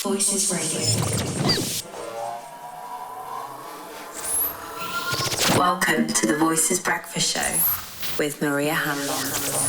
Voices Radio. Welcome to the Voices Breakfast Show with Maria Hanlon.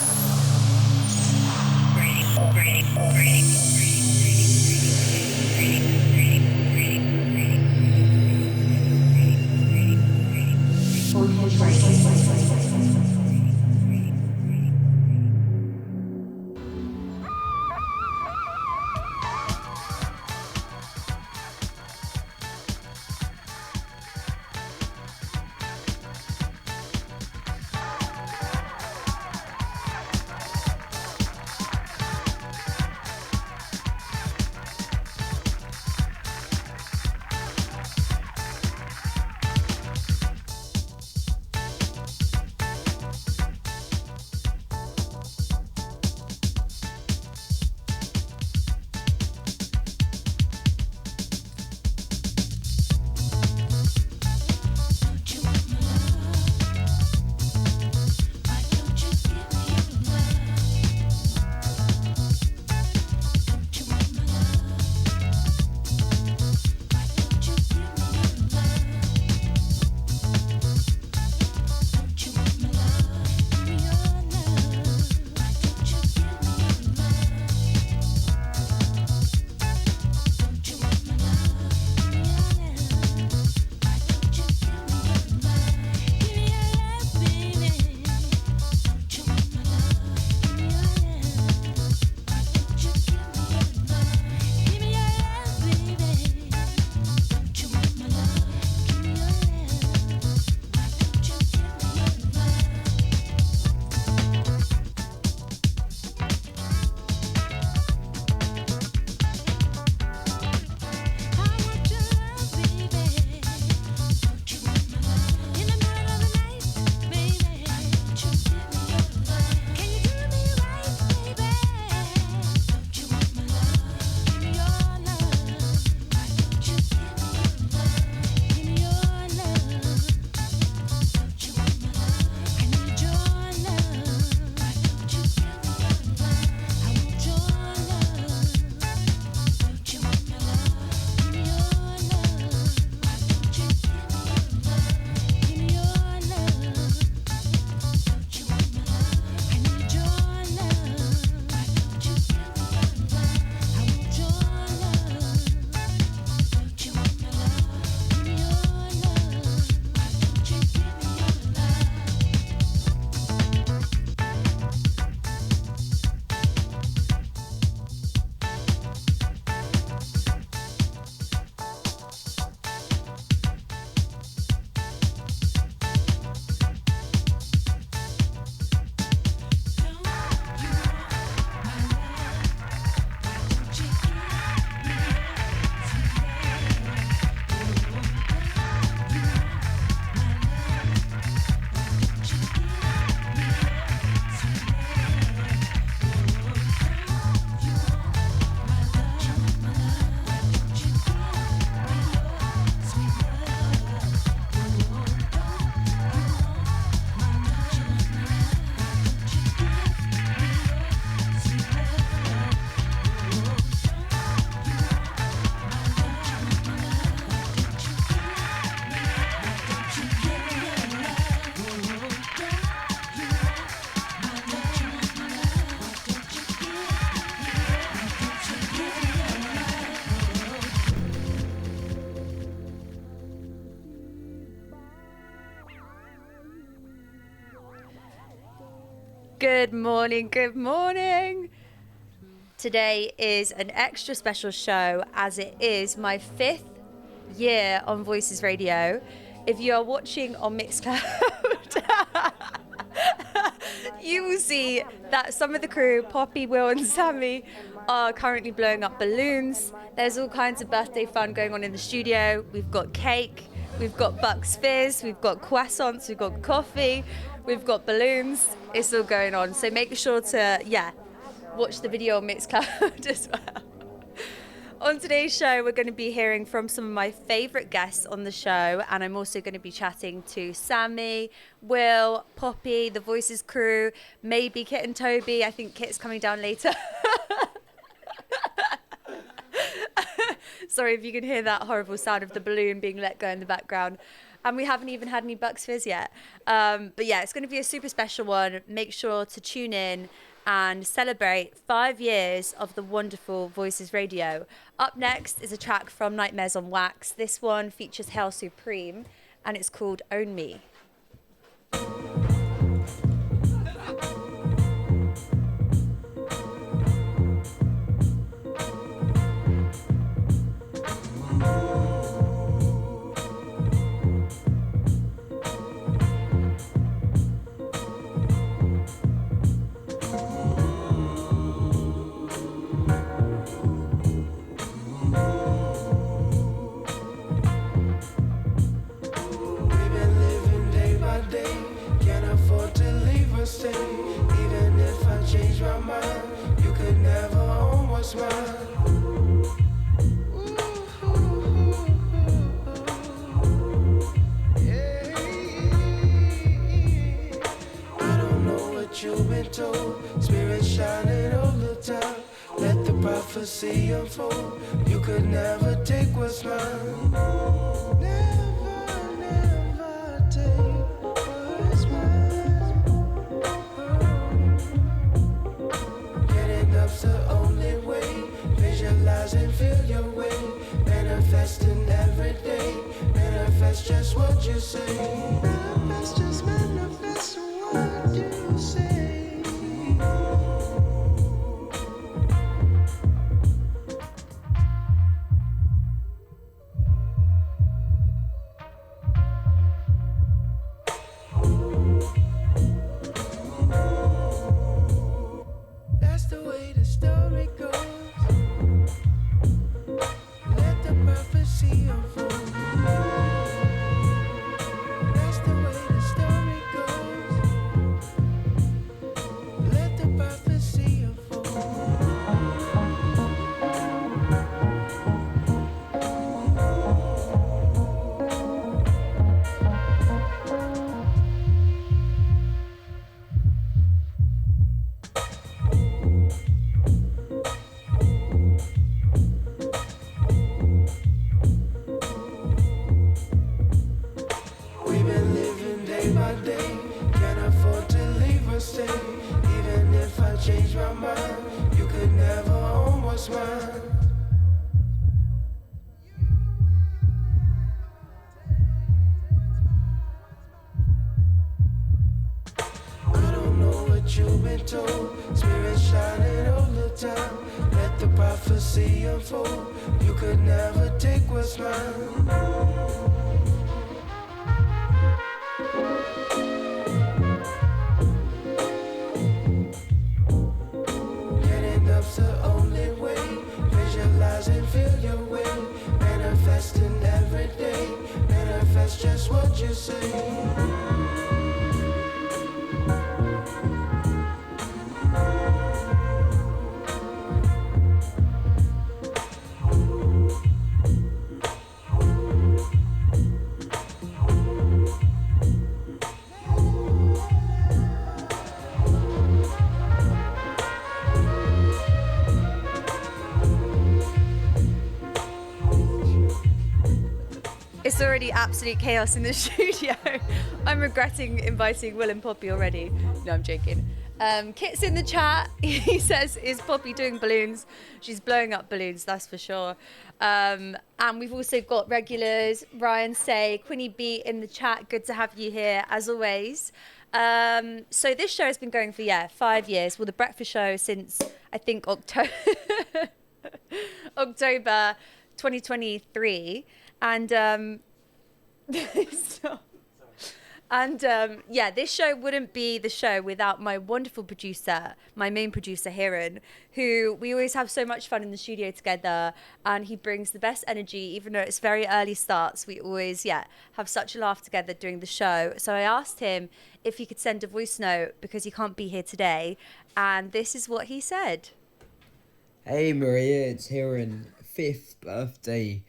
Good morning, good morning. Today is an extra special show as it is my 5th year on Voices Radio. If you are watching on Mixcloud, you will see that some of the crew, Poppy, Will and Sammy, are currently blowing up balloons. There's all kinds of birthday fun going on in the studio. We've got cake, we've got Bucks Fizz, we've got croissants, we've got coffee, we've got balloons. It's all going on. So make sure to, watch the video on Mixcloud as well. On today's show, we're going to be hearing from some of my favourite guests on the show, and I'm also going to be chatting to Sammy, Will, Poppy, the Voices crew, maybe Kit and Toby. I think Kit's coming down later. Sorry if you can hear that horrible sound of the balloon being let go in the background. And we haven't even had any Bucks Fizz yet. But yeah, it's going to be a super special one. Make sure to tune in and celebrate 5 years of the wonderful Voices Radio. Up next is a track from Nightmares on Wax. This one features Hell Supreme, and it's called Own Me. Even if I change my mind, you could never own what's mine. Yeah. I don't know what you've been told. Spirit shining all the time. Let the prophecy unfold. You could never take what's mine. Never take what's mine. Getting up's the only way. Visualize and feel your way. Manifesting every day. Manifest just what you say. Manifest, just manifest what you say. That's the way the story goes. Let the prophecy unfold. That's the way the story goes. Let the prophecy unfold. We've been living day by day. Can't afford to leave or stay. Even if I change my mind, you could never own what's mine. I don't know what you've been told. Spirit shining all the time. Let the prophecy unfold. You could never take what's mine. Getting up's the only way. Visualize and feel your way. Manifesting every day. Manifest just what you say. It's already absolute chaos in the studio. I'm regretting inviting Will and Poppy already. No, I'm joking. Kit's in the chat. He says, is Poppy doing balloons? She's blowing up balloons, that's for sure. And we've also got regulars, Ryan Say, Quinny B in the chat. Good to have you here, as always. So this show has been going for, 5 years. Well, the breakfast show since, I think, October 2023. And this show wouldn't be the show without my wonderful producer, my main producer, Hiran, who we always have so much fun in the studio together, and he brings the best energy, even though it's very early starts. We always, have such a laugh together during the show. So I asked him if he could send a voice note because he can't be here today, and this is what he said. Hey Maria, it's Hiran. 5th birthday,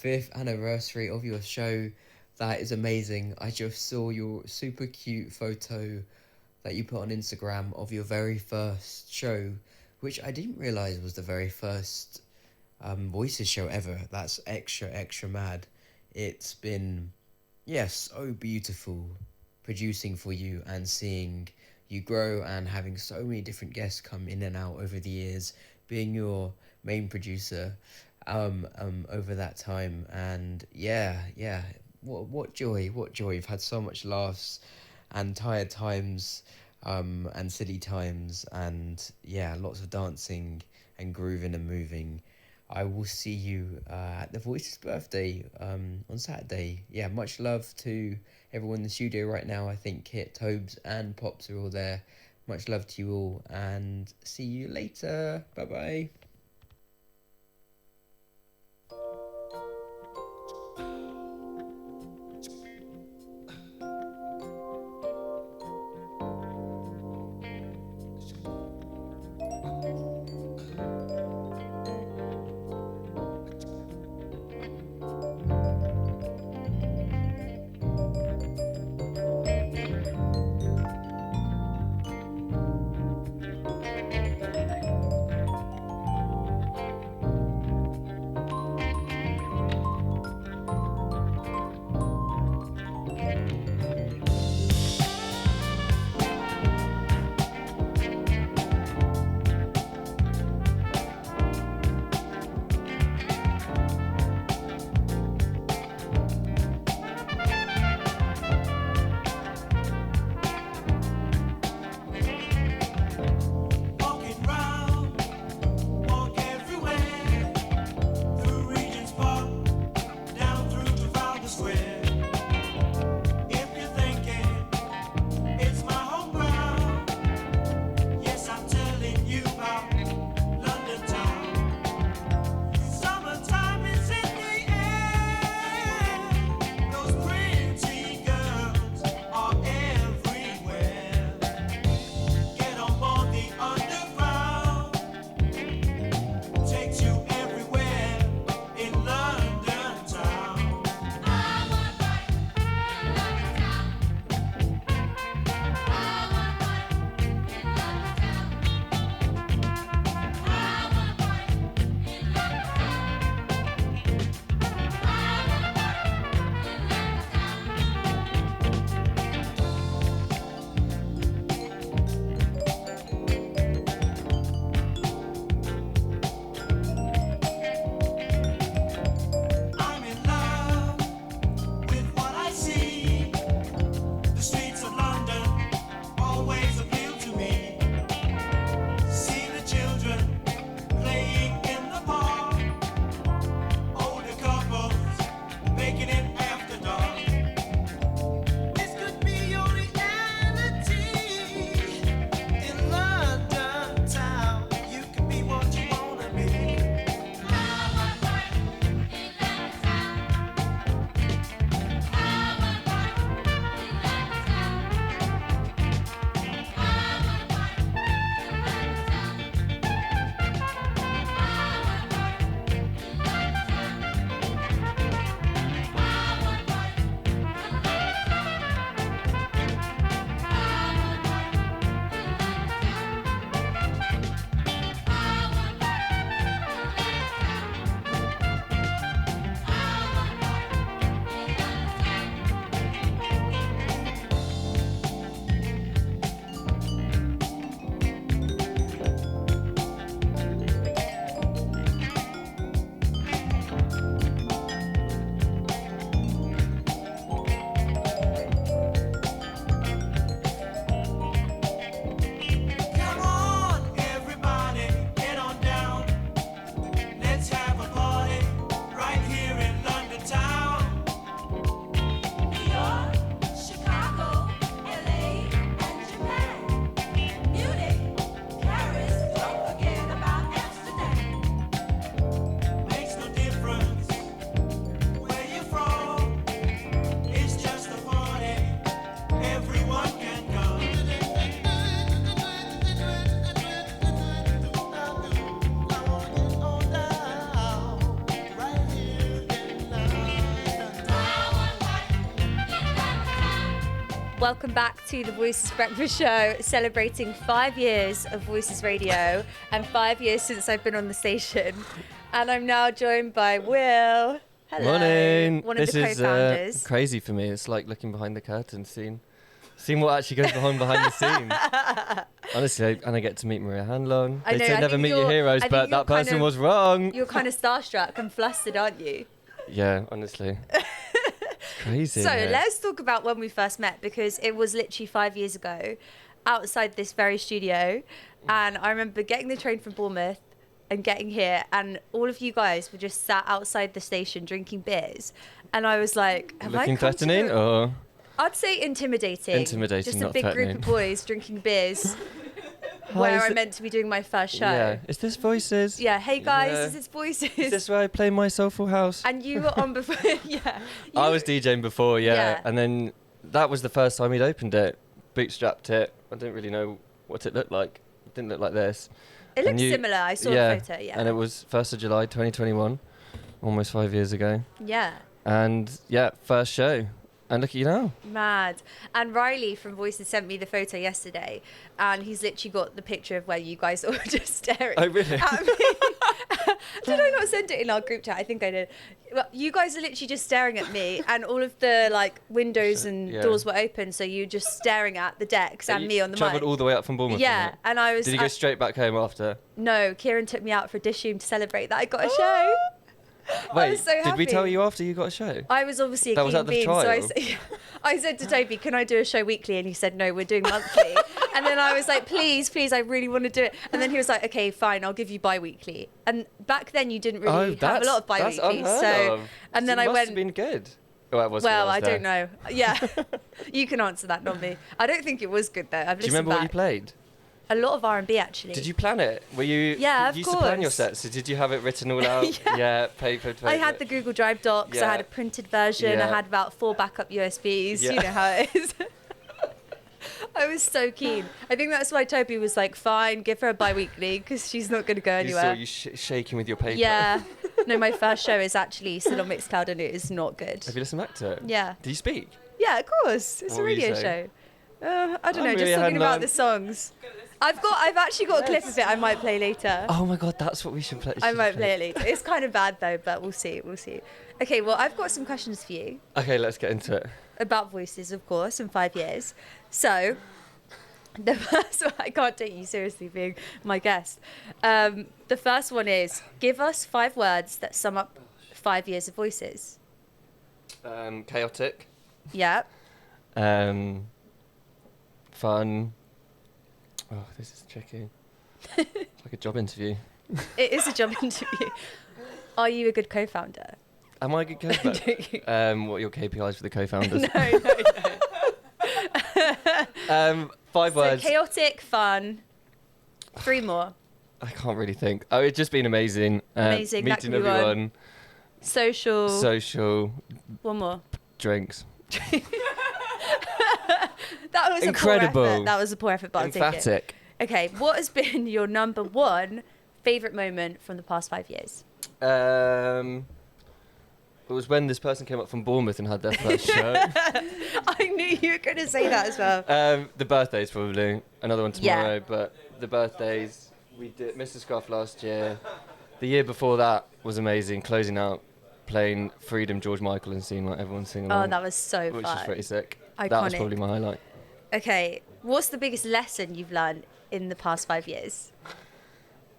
5th anniversary of your show. That is amazing. I just saw your super cute photo that you put on Instagram of your very first show, which I didn't realise was the very first Voices show ever. That's extra mad. It's been, so beautiful producing for you and seeing you grow and having so many different guests come in and out over the years, being your main producer over that time. And what joy. We've had so much laughs and tired times and silly times, and lots of dancing and grooving and moving. I will see you at the Voices birthday on Saturday. Much love to everyone in the studio right now. I think Kit, Tobes and Pops are all there. Much love to you all, and see you later. Bye bye. Welcome back to the Voices Breakfast Show, celebrating 5 years of Voices Radio and 5 years since I've been on the station. And I'm now joined by Will. Hello. Morning. One this of the is co-founders. crazy for me. It's like looking behind the curtain, seeing what actually goes behind the scenes. Honestly, and I get to meet Maria Hanlon. I They know, say I never think meet your you're- heroes, I think but you're that kind person of- was wrong. You're kind of starstruck and flustered, aren't you? Yeah, honestly. It's crazy. So isn't it? let's talk about when we first met, because it was literally 5 years ago outside this very studio. And I remember getting the train from Bournemouth and getting here, and all of you guys were just sat outside the station drinking beers. And I was like, have Looking I come to threatening, the- or I'd say intimidating. Intimidating, Just a not big group threatening. of boys drinking beers Hi, where is I'm it- meant to be doing my first show. Yeah, is this Voices? Yeah, hey guys, Yeah. this is Voices. Is this where I play my Soulful House? And you were on before, yeah. I You- was DJing before, yeah. Yeah. And then that was the first time he'd opened it, bootstrapped it. I didn't really know what it looked like. It didn't look like this. It And looks you- similar. I saw yeah, a photo, yeah. And it was 1st of July 2021, almost 5 years ago. Yeah, And yeah, first show. And look at you now. mad. And Riley from Voices sent me the photo yesterday, and he's literally got the picture of where you guys all just staring Oh, really? at me. Did I not send it in our group chat? I think I did. Well, you guys are literally just staring at me, and all of the like windows and Yeah. doors were open, so you're just staring at the decks and You me on the travelled mic. all the way up from Bournemouth. Yeah, wasn't and I it? was. Did you go straight back home after? No, Kieran took me out for a dish room to celebrate that I got a show. Wait, was so did we happy. tell you after you got a show? I was obviously a That was keen at the bean, so I, trial? I said to Toby, can I do a show weekly? And he said, no, we're doing monthly. And then I was like, please, I really want to do it. And then he was like, okay, fine, I'll give you bi-weekly. And back then you didn't really have a lot of that's bi-weeklies. unheard So, of. and then it I must went, have been good. Well, it was well, good, I was there. don't know. Yeah, you can answer that, not me. I don't think it was good though. I've Do you listened remember what you back. played? A lot of R&B actually. Did you plan it? Were you? Yeah, of you used to plan your course. sets. So did you have it written all out? Yeah. Paper. I had the Google Drive docs. I Yeah. had a printed version. I Yeah. had about 4 backup USBs. Yeah. You know how it is. I was so keen. I think that's why Toby was like, fine, give her a bi-weekly because she's not going to go You saw anywhere. you shaking with your paper. Yeah. No, my first show is actually still on Mixcloud and it is not good. Have you listened back to it? Yeah. Did you speak? Yeah, of course. It's What a were you radio saying? show. I don't know, I'm just really talking about Hanlon. the songs. I've actually got a clip of it I might play later. Oh my god, that's what we should play. I might play it later. It's kind of bad though, but we'll see. We'll see. Okay, well, I've got some questions for you Okay, let's get into it. about voices, of course, in 5 years. So, the first one, I can't take you seriously being my guest. The first one is, give us 5 words that sum up 5 years of voices. Chaotic. Yeah. Fun. Oh, this is tricky. It's like a job interview. It is a job interview. Are you a good co-founder? Am I a good co-founder? Joking. What are your KPIs for the co-founders? No. 5 words. So chaotic, fun. 3 more. I can't really think. Oh, it's just been amazing. Amazing, that Meeting can be one. everyone. Social. Social. 1 more. Drinks. That was Incredible. a poor effort. That was a poor effort, but I'll take it. Emphatic. Okay, what has been your number 1 favourite moment from the past 5 years? It was when this person came up from Bournemouth and had their first show. I knew you were going to say that as well. The birthdays probably. Another one Yeah. tomorrow, but the birthdays, we did Mr. Scruff last year. The year before that was amazing, closing out, playing Freedom, George Michael and seeing like everyone sing Oh, along, that was so which fun. is pretty sick. That was Iconic. probably my highlight. Okay, what's the biggest lesson you've learned in the past 5 years?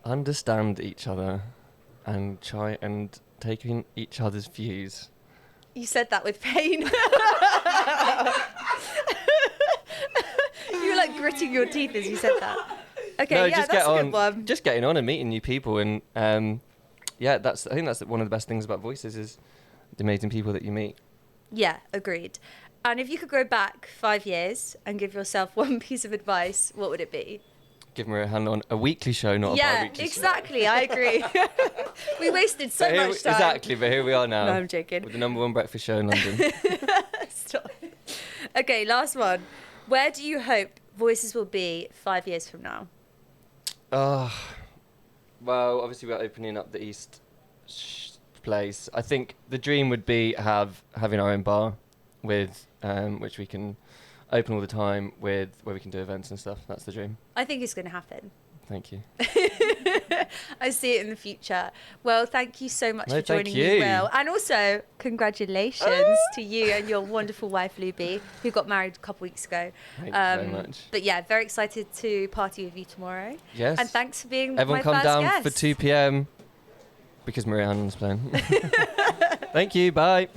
Understand each other and try and take in each other's views. You said that with pain. You were like gritting your teeth as you said that. Okay, No, yeah, just that's get a on. good one. Just getting on and meeting new people, and yeah, I think that's one of the best things about Voices is the amazing people that you meet. Yeah, agreed. And if you could go back 5 years and give yourself one piece of advice, what would it be? Give Maria Hanlon a weekly show, not a Yeah, bi-weekly exactly. I agree. We wasted so show. But here- much time. Exactly, but here we are now. No, I'm joking. With the #1 breakfast show in London. Stop. Okay, last one. Where do you hope Voices will be 5 years from now? Well, obviously we're opening up the East place. I think the dream would be having our own bar with which we can open all the time with, where we can do events and stuff. That's the dream. I think it's going to happen. Thank you. I see it in the future. Well, thank you so much No, for thank joining you. me, Will. And also, congratulations to you and your wonderful wife, Luby, who got married a couple weeks ago. Thank you very much. But yeah, very excited to party with you tomorrow. Yes. And thanks for being Everyone my come first down guest. for 2 p.m. because Maria Hanlon's playing. Thank you. Bye.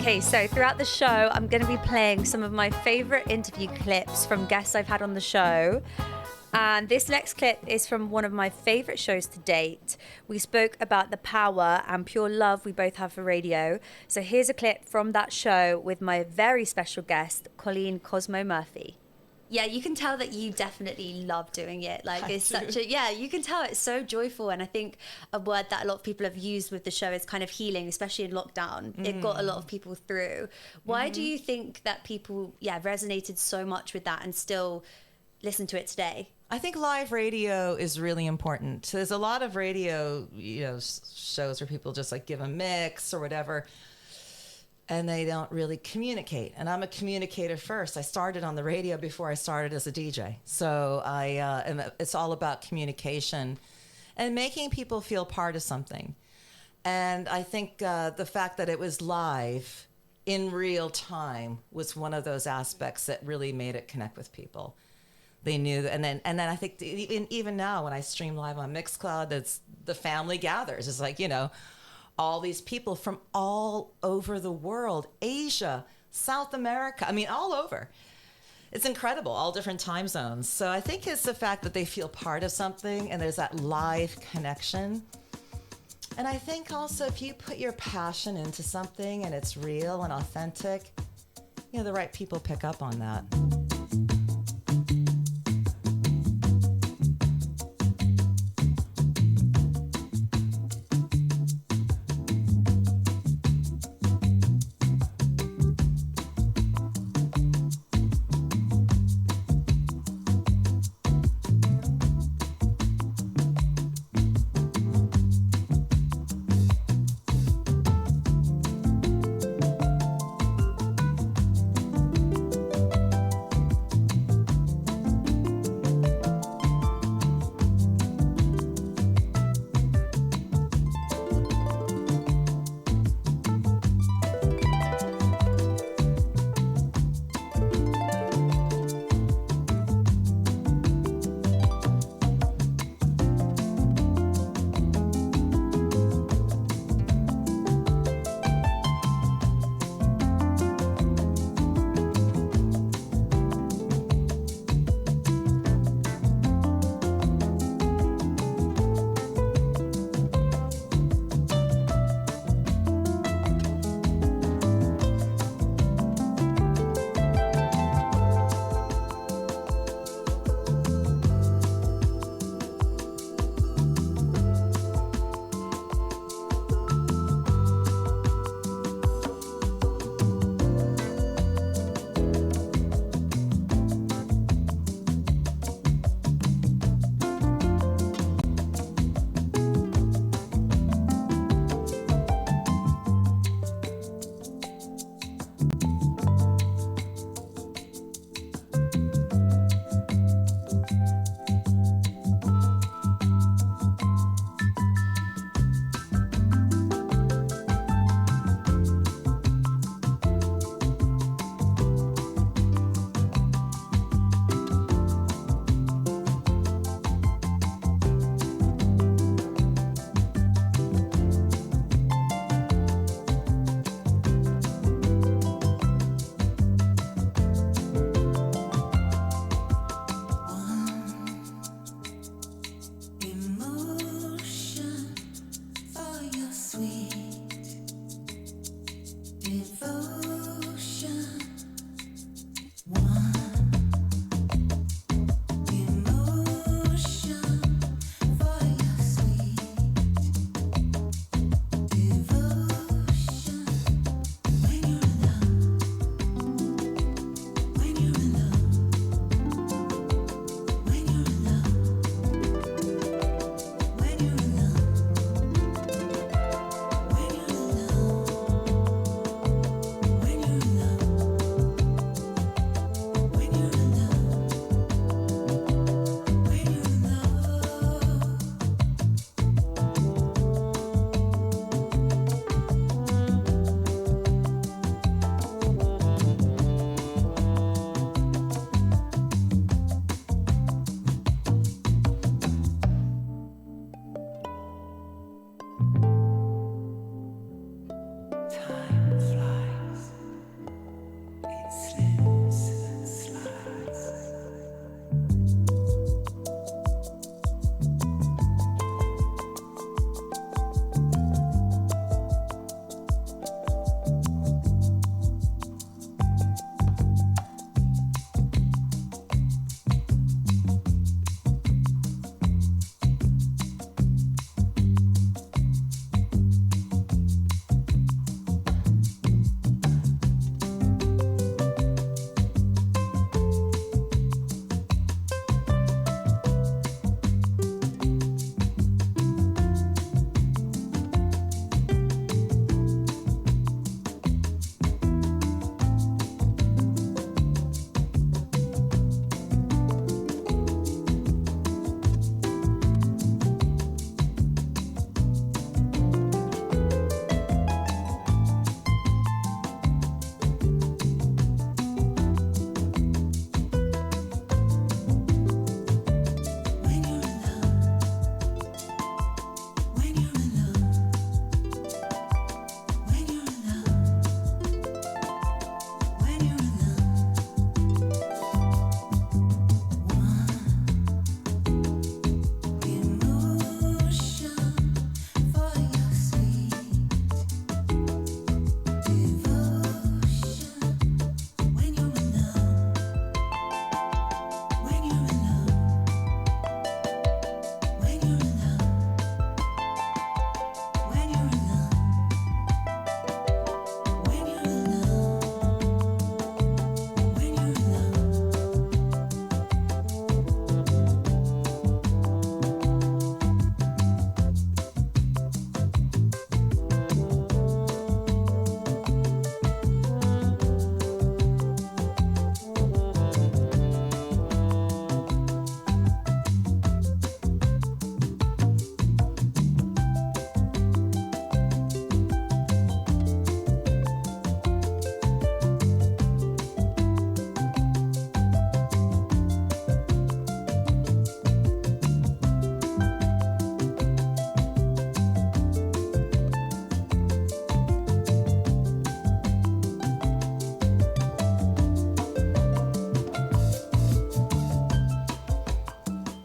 Okay, so throughout the show, I'm going to be playing some of my favourite interview clips from guests I've had on the show. And this next clip is from one of my favourite shows to date. We spoke about the power and pure love we both have for radio. So here's a clip from that show with my very special guest, Colleen Cosmo Murphy. Yeah, you can tell that you definitely love doing it. Like, it's such a, yeah, you can tell it's so joyful. And I think a word that a lot of people have used with the show is kind of healing, especially in lockdown. It got a lot of people through. Why do you think that people, resonated so much with that and still listen to it today? I think live radio is really important. There's a lot of radio, shows where people just like give a mix or whatever, and they don't really communicate. And I'm a communicator first. I started on the radio before I started as a DJ. So it's all about communication and making people feel part of something. And I think the fact that it was live in real time was one of those aspects that really made it connect with people. They knew, and then I think even now when I stream live on Mixcloud, it's the family gathers. It's like, all these people from all over the world, Asia, South America, I mean, all over. It's incredible, all different time zones. So I think it's the fact that they feel part of something and there's that live connection. And I think also if you put your passion into something and it's real and authentic, the right people pick up on that.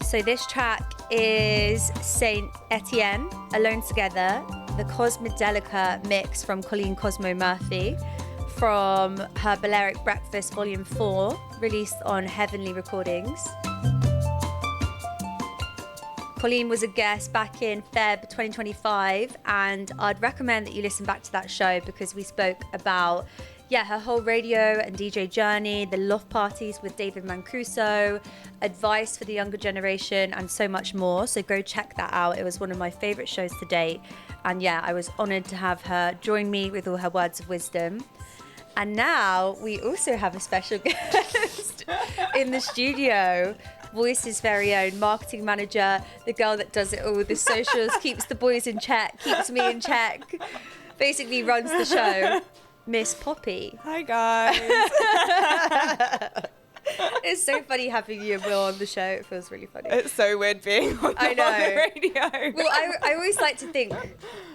So this track is Saint Etienne, Alone Together, the Cosmedelica mix from Colleen Cosmo Murphy from her Balearic Breakfast Volume 4, released on Heavenly Recordings. Colleen was a guest back in Feb 2025, and I'd recommend that you listen back to that show because we spoke about her whole radio and DJ journey, the loft parties with David Mancuso, advice for the younger generation, and so much more. So go check that out. It was one of my favorite shows to date. And I was honored to have her join me with all her words of wisdom. And now we also have a special guest in the studio. Voice's very own marketing manager, the girl that does it all with the socials, keeps the boys in check, keeps me in check, basically runs the show. Miss Poppy. Hi guys. It's so funny having you and Will on the show. It feels really funny. It's so weird being on the radio. Well, I always like to think,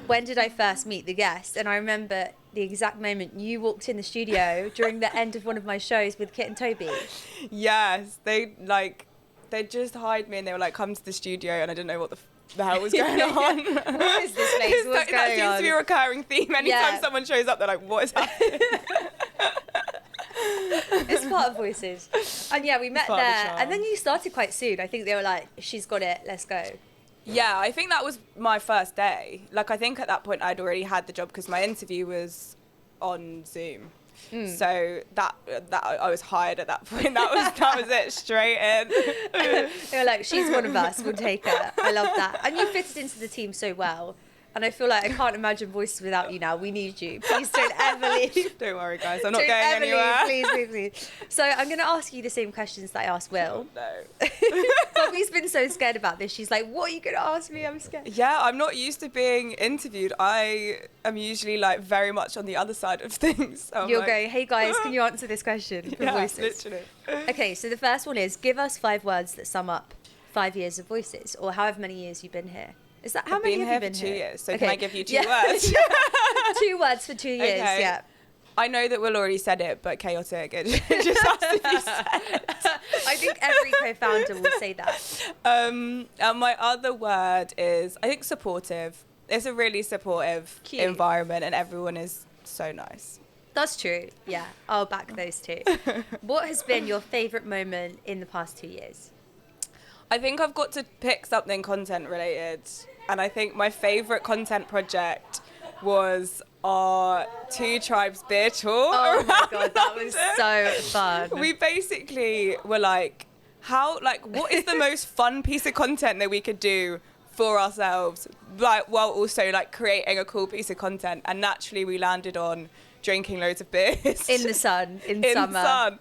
when did I first meet the guest? And I remember the exact moment you walked in the studio during the end of one of my shows with Kit and Toby. Yes, they just hired me and they were like, come to the studio, and I didn't know what the hell was going on. What is this place? What's that going seems on? to be a recurring theme. Anytime someone shows up, they're like, what is happening? It's part of Voices. And we met Part of the there. charm. And then you started quite soon. I think they were like, she's got it, let's go. Yeah, I think that was my first day. Like, I think at that point I'd already had the job because my interview was on Zoom. So that I was hired at that point. That was it, straight in. They were like, she's one of us, we'll take her. I love that. And you fitted into the team so well. And I feel like I can't imagine Voices without you now. We need you. Please don't ever leave. Don't worry, guys. I'm not Don't going ever anywhere. leave, please. So I'm going to ask you the same questions that I asked Will. No. Poppy's been so scared about this. She's like, what are you going to ask me? I'm scared. Yeah, I'm not used to being interviewed. I am usually like very much on the other side of things. So You're going, hey guys, can you answer this question for yeah, Voices? literally. Okay, so the first one is, give us 5 words that sum up 5 years of Voices, or however many years you've been here. Is that how I've many been have here you for been 2 here? years, so Okay. can I give you 2 Yeah. words? 2 words for 2 years, Okay. yeah. I know that Will already said it, but chaotic. It just has to be said. I think every co-founder will say that. And my other word is, I think, supportive. It's a really supportive Cute. environment, and everyone is so nice. That's true. Yeah, I'll back those two. What has been your favourite moment in the past 2 years? I think I've got to pick something content related, and I think my favourite content project was our Two Tribes beer tour. Oh my god, that was so fun. We basically were like, what is the most fun piece of content that we could do for ourselves, like, while also like creating a cool piece of content? And naturally we landed on drinking loads of beers. In the sun, in in summer. the sun.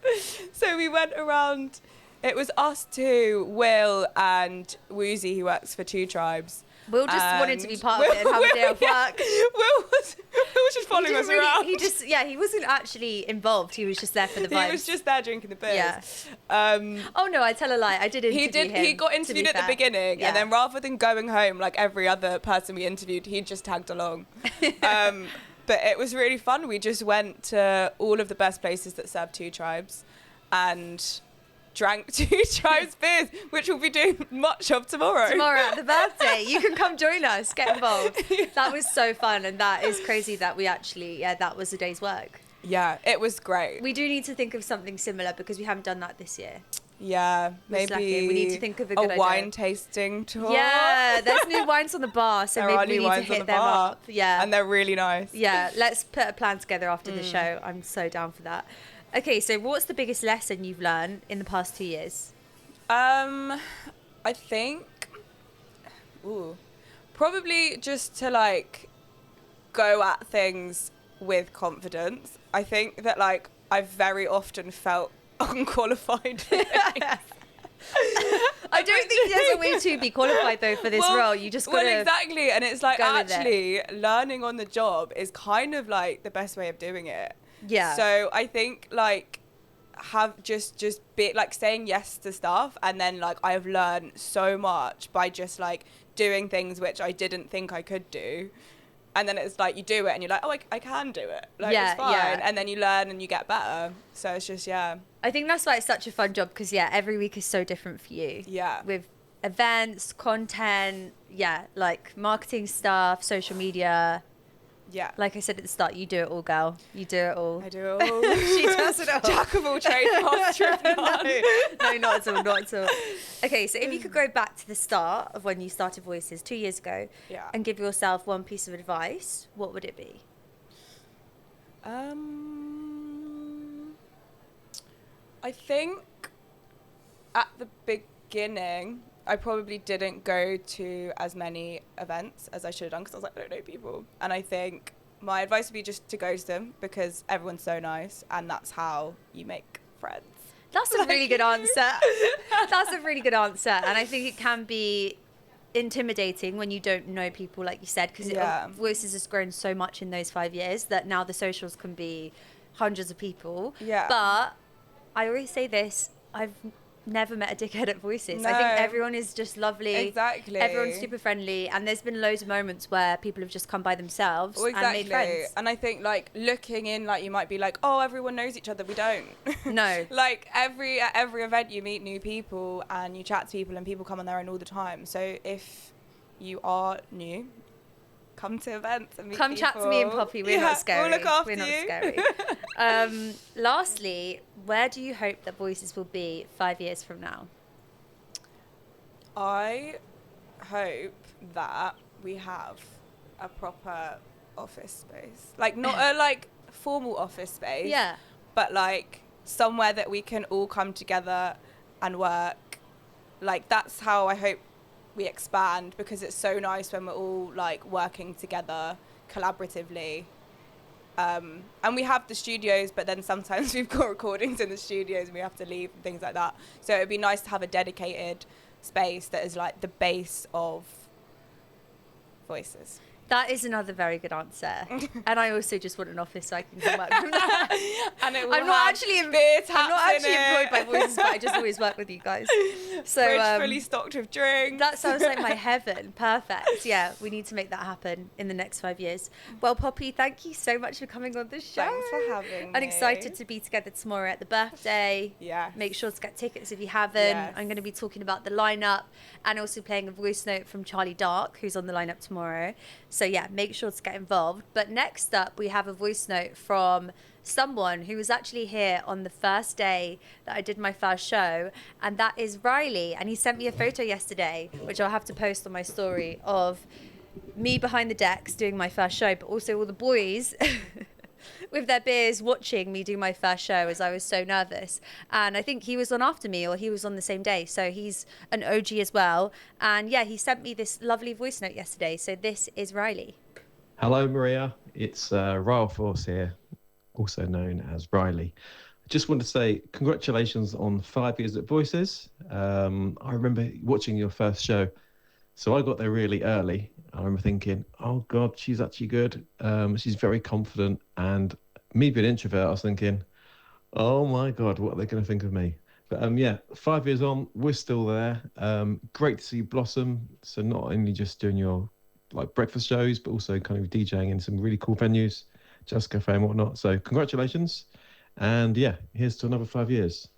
So we went around, it was us two, Will and Woozy, who works for Two Tribes. Will just wanted to be part of it and have a day off work. Will was just following us around. He wasn't actually involved. He was just there for the vibes. He was just there drinking the beers. Yeah. Um, Oh no, I tell a lie. I did interview him. He got to interviewed be at the fair. beginning, Yeah. and then rather than going home like every other person we interviewed, he just tagged along. But it was really fun. We just went to all of the best places that serve Two Tribes, and drank Two Tribes beers, which we'll be doing much of tomorrow. Tomorrow at the birthday, you can come join us. Get involved. That was so fun, and that is crazy that we actually, that was a day's work. Yeah, it was great. We do need to think of something similar because we haven't done that this year. Yeah, We're slacking. maybe We need to think of a good idea. wine tasting tour. Yeah, there's new wines on the bar, so There are maybe new we need to wines on hit the them bar, up. Yeah, and they're really nice. yeah. Let's put a plan together after the show. I'm so down for that. Okay, so what's the biggest lesson you've learned in the past 2 years? I think, probably just to like go at things with confidence. I think that like I've very often felt unqualified. I don't think there's a way to be qualified though for this role. You just gotta. Well, exactly, and it's like go with it. actually learning on the job is kind of like the best way of doing it. Yeah. So I think like have just be like saying yes to stuff, and then like I've learned so much by just like doing things which I didn't think I could do. And then it's like you do it and you're like, oh, I can do it. Like, Yeah, it's fine. yeah. And then you learn and you get better. So it's just, yeah. I think that's why it's such a fun job because every week is so different for you. Yeah. With events, content, like marketing stuff, social media. Yeah. Like I said at the start, you do it all, girl. You do it all. I do it all. She does it all. Jack of all trades, master of none. No, not at all, not at all. Okay, so if you could go back to the start of when you started Voices 2 years ago and give yourself one piece of advice, what would it be? I think at the beginning, I probably didn't go to as many events as I should have done because I was like, I don't know people. And I think my advice would be just to go to them because everyone's so nice and that's how you make friends. That's a really good answer. That's a really good answer. And I think it can be intimidating when you don't know people, like you said, because Voices has grown so much in those 5 years that now the socials can be hundreds of people. Yeah. But I always say this, I've never met a dickhead at Voices. No. I think everyone is just lovely. Exactly. Everyone's super friendly, and there's been loads of moments where people have just come by themselves and made friends. And I think like looking in, like you might be like, oh, everyone knows each other. We don't. No. Like at every event you meet new people and you chat to people and people come on their own all the time. So if you are new, come to events and meet Come people. chat to me and Poppy. We're not scary. We'll look after We're not you. scary. Lastly, where do you hope that Voices will be 5 years from now? I hope that we have a proper office space. Like not a like formal office space. Yeah. But like somewhere that we can all come together and work. Like that's how I hope we expand, because it's so nice when we're all like working together collaboratively. And we have the studios, but then sometimes we've got recordings in the studios and we have to leave and things like that. So it'd be nice to have a dedicated space that is like the base of Voices. That is another very good answer. And I also just want an office so I can come back from that. And it will I'm not actually beer taps I'm not actually in employed it. by Voices, but I just always work with you guys. So Fridge fully stocked with drinks. that sounds like my heaven. Perfect. Yeah, we need to make that happen in the next 5 years. Well, Poppy, thank you so much for coming on the show. Thanks for having me. I'm excited to be together tomorrow at the birthday. Yeah. Make sure to get tickets if you haven't. Yes. I'm going to be talking about the lineup and also playing a voice note from Charlie Dark, who's on the lineup tomorrow. So yeah, make sure to get involved. But next up, we have a voice note from someone who was actually here on the first day that I did my first show, and that is Riley. And he sent me a photo yesterday, which I'll have to post on my story, of me behind the decks doing my first show, but also all the boys with their beers watching me do my first show as I was so nervous. And I think he was on after me, or he was on the same day. So he's an OG as well. And yeah, he sent me this lovely voice note yesterday. So this is Riley. Hello, Maria. It's Ryle Force here, also known as Riley. I just want to say congratulations on 5 years at Voices. I remember watching your first show. So I got there really early. I remember thinking, oh, God, she's actually good. She's very confident. And me being an introvert, I was thinking, oh, my God, what are they going to think of me? But yeah, 5 years on, we're still there. Great to see you blossom. So not only just doing your like breakfast shows, but also kind of DJing in some really cool venues, Just Cafe and whatnot. So congratulations. And yeah, here's to another 5 years.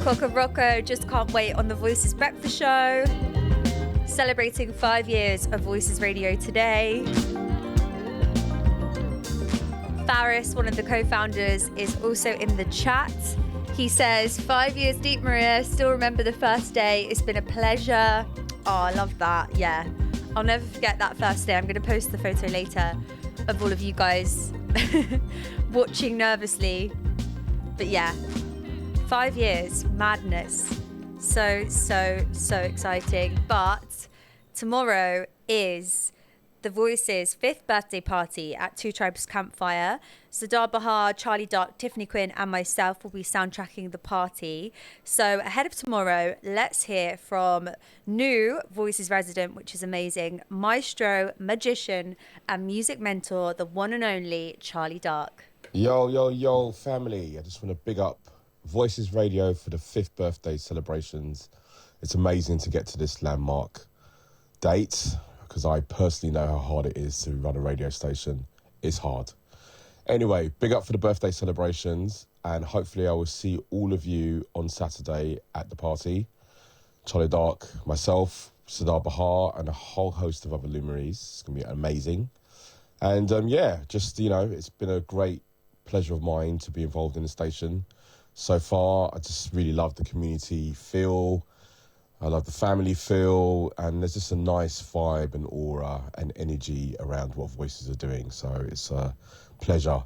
Coca Rocco, just can't wait on the Voices Breakfast Show. Celebrating 5 years of Voices Radio today. Faris, one of the co-founders, is also in the chat. He says, 5 years deep, Maria. Still remember the first day. It's been a pleasure. Oh, I love that. Yeah. I'll never forget that first day. I'm going to post the photo later of all of you guys watching nervously. But yeah, 5 years. Madness. So exciting. But tomorrow is the Voices' 5th birthday party at Two Tribes Campfire. Sadar Bahar, Charlie Dark, Tiffany Quinn and myself will be soundtracking the party. So ahead of tomorrow, let's hear from new Voices resident, which is amazing, maestro, magician and music mentor, the one and only Charlie Dark. Yo, family. I just want to big up Voices Radio for the 5th birthday celebrations. It's amazing to get to this landmark date, because I personally know how hard it is to run a radio station. It's hard. Anyway, big up for the birthday celebrations, and hopefully I will see all of you on Saturday at the party. Charlie Dark, myself, Sadar Bahar, and a whole host of other luminaries. It's going to be amazing. And it's been a great pleasure of mine to be involved in the station. So far, I just really love the community feel. I love the family feel, and there's just a nice vibe and aura and energy around what Voices are doing. So it's a pleasure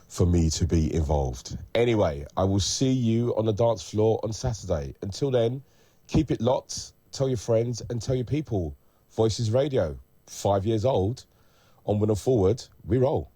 for me to be involved. Anyway, I will see you on the dance floor on Saturday. Until then, keep it locked, tell your friends and tell your people. Voices Radio, 5 years old. Onward and forward, we roll.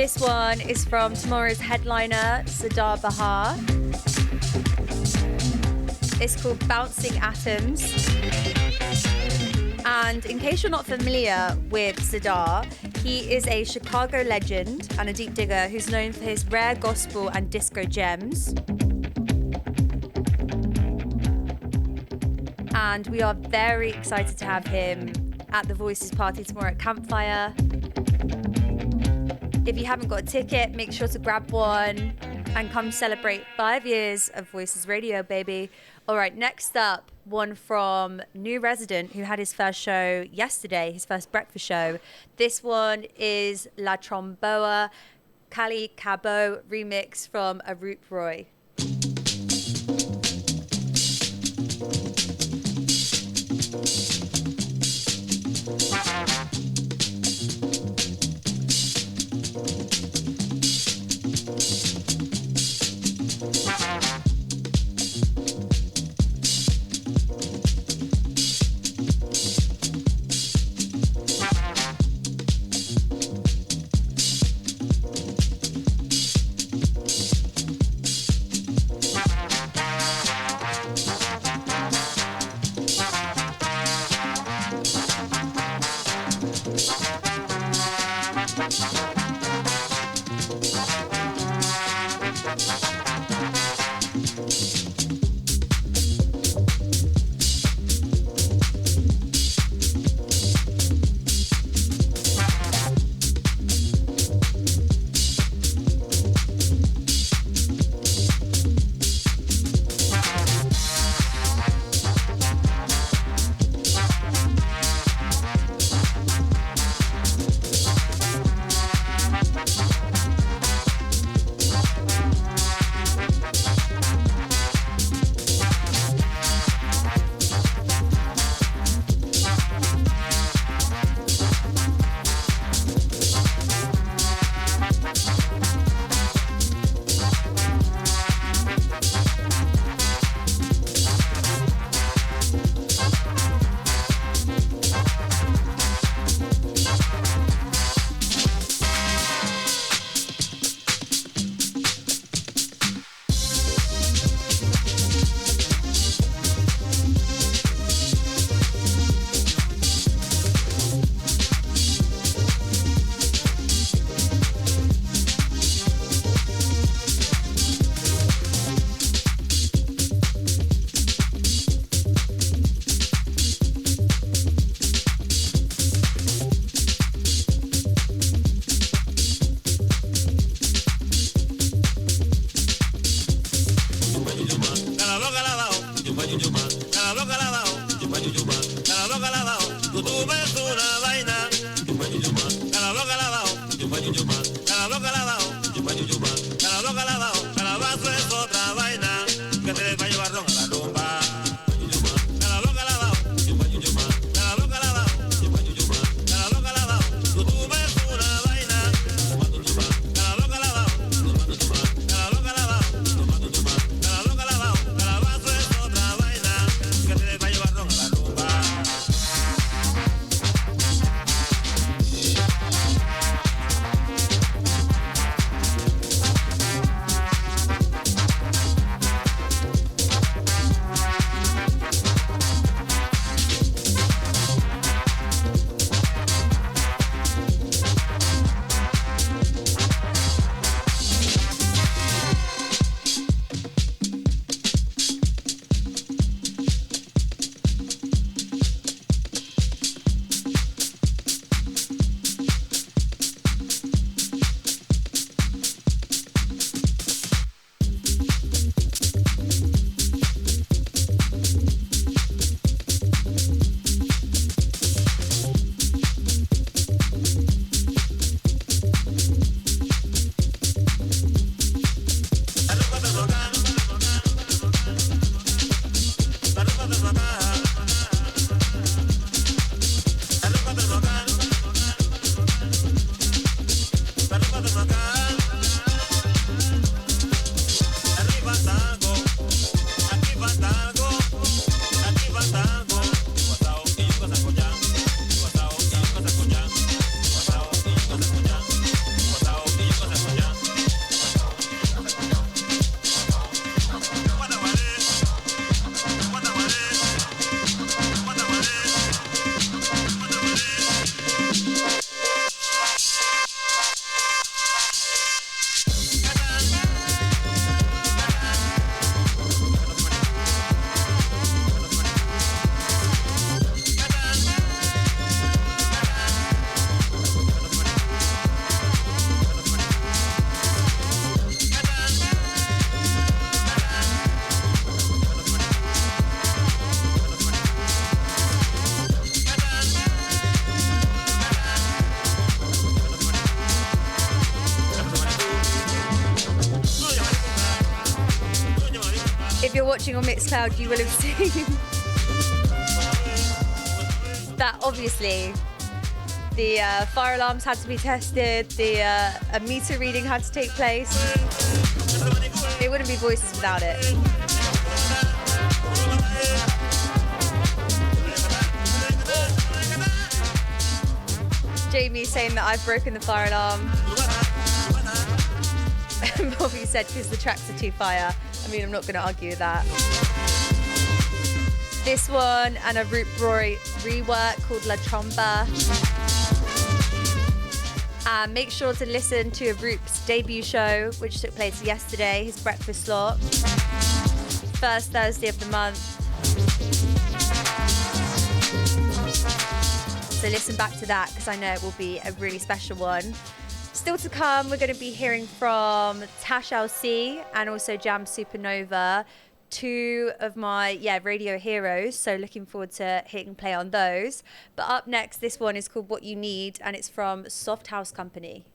This one is from tomorrow's headliner, Sadar Bahar. It's called Bouncing Atoms. And in case you're not familiar with Sadar, he is a Chicago legend and a deep digger who's known for his rare gospel and disco gems. And we are very excited to have him at the Voices party tomorrow at Campfire. If you haven't got a ticket, make sure to grab one and come celebrate 5 years of Voices Radio, baby. All right, next up, one from new resident who had his first show yesterday, his first breakfast show. This one is La Tromboa Cali Cabo remix from Arup Roy. watching on Mixcloud, you will have seen that obviously the fire alarms had to be tested, a meter reading had to take place. It wouldn't be Voices without it. Jamie's saying that I've broken the fire alarm. Bobby said because the tracks are too fire. I mean, I'm not going to argue with that. This one and a Root Roy rework called La Tromba. And make sure to listen to Roop's debut show, which took place yesterday, his breakfast slot. First Thursday of the month. So listen back to that because I know it will be a really special one. Still to come, we're going to be hearing from Tash LC and also Jam Supernova, two of my radio heroes. So looking forward to hitting play on those. But up next, this one is called What You Need and it's from Soft House Company.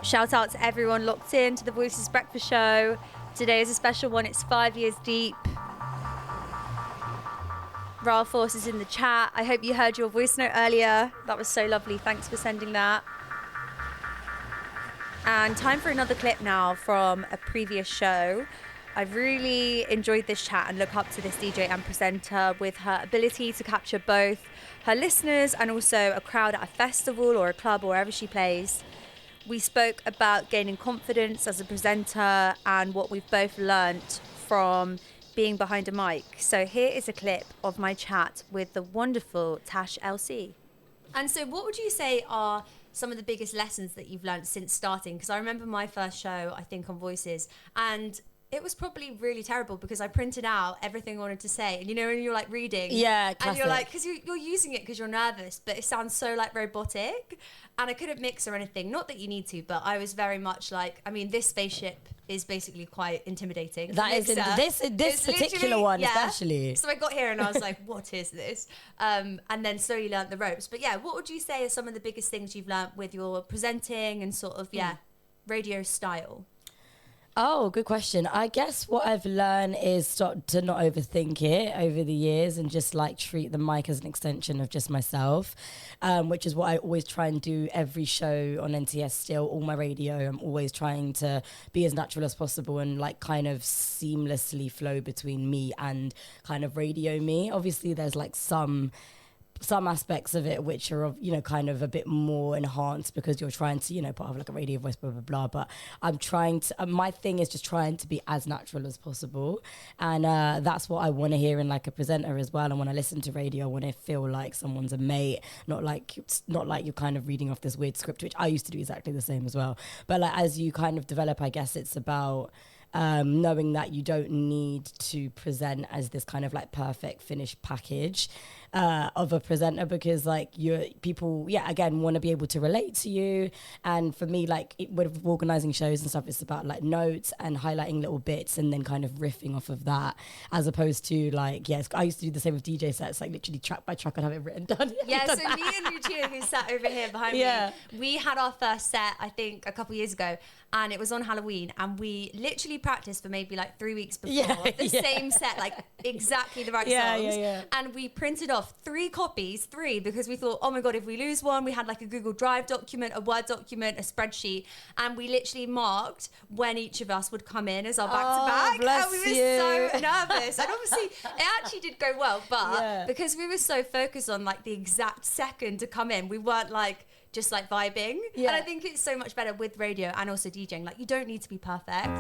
Shout out to everyone locked in to the Voices Breakfast Show. Today is a special one. It's 5 years deep. Raw Force is in the chat. I hope you heard your voice note earlier. That was so lovely. Thanks for sending that. And time for another clip now from a previous show. I really enjoyed this chat and look up to this DJ and presenter with her ability to capture both her listeners and also a crowd at a festival or a club or wherever she plays. We spoke about gaining confidence as a presenter and what we've both learnt from being behind a mic. So here is a clip of my chat with the wonderful Tash LC. And so what would you say are some of the biggest lessons that you've learnt since starting? Because I remember my first show, I think, on Voices, and it was probably really terrible because I printed out everything I wanted to say. And you know, when you're like reading. Yeah, classic. And you're like, because you're using it because you're nervous, but it sounds so like robotic. And I couldn't mix or anything. Not that you need to, but I was very much like, I mean, this spaceship is basically quite intimidating. That is, this particular one especially. So I got here and I was like, what is this? And then slowly learnt the ropes. But yeah, what would you say are some of the biggest things you've learnt with your presenting and sort of, radio style? Oh, good question. I guess what I've learned is to not overthink it over the years and just like treat the mic as an extension of just myself, which is what I always try and do every show on NTS still, all my radio. I'm always trying to be as natural as possible and like kind of seamlessly flow between me and kind of radio me. Obviously, there's like some aspects of it which are, kind of a bit more enhanced because you're trying to, put up like a radio voice, blah, blah, blah. But I'm trying to, my thing is just trying to be as natural as possible. And that's what I want to hear in like a presenter as well. And when I listen to radio, I want to feel like someone's a mate, not like you're kind of reading off this weird script, which I used to do exactly the same as well. But like, as you kind of develop, I guess it's about knowing that you don't need to present as this kind of like perfect finished package of a presenter, because like people again want to be able to relate to you. And for me, like with organizing shows and stuff, it's about like notes and highlighting little bits and then kind of riffing off of that, as opposed to like, yes, I used to do the same with DJ sets, like literally track by track I'd have it written down. Yeah, so me and Lucia, who sat over here behind me, we had our first set, I think, a couple years ago, and it was on Halloween, and we literally practiced for maybe like 3 weeks before the same set, like exactly the right songs. And we printed off 3 copies, because we thought, oh my God, if we lose one, we had like a Google Drive document, a Word document, a spreadsheet, and we literally marked when each of us would come in as our back-to-back. And we were so nervous. And obviously, it actually did go well, but because we were so focused on like the exact second to come in, we weren't like, just like vibing. And I think it's so much better with radio and also DJing. Like, you don't need to be perfect.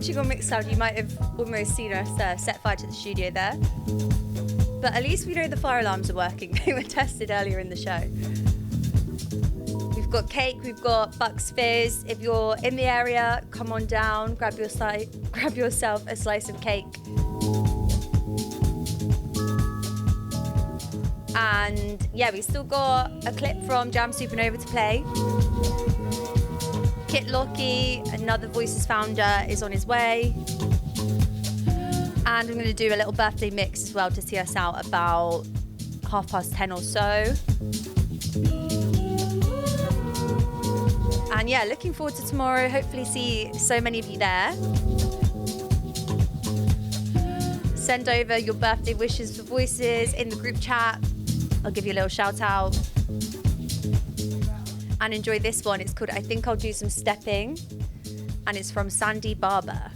watching on Mixcloud, you might have almost seen us set fire to the studio there. But at least we know the fire alarms are working. They were tested earlier in the show. We've got cake, we've got Bucks Fizz. If you're in the area, come on down, grab yourself a slice of cake. And yeah, we still got a clip from Jam Supernova to play. Kit Locky, another Voices founder, is on his way. And I'm going to do a little birthday mix as well to see us out about 10:30 or so. And yeah, looking forward to tomorrow. Hopefully see so many of you there. Send over your birthday wishes for Voices in the group chat. I'll give you a little shout out. And enjoy this one. It's called I Think I'll Do Some Stepping. And it's from Sandy Barber.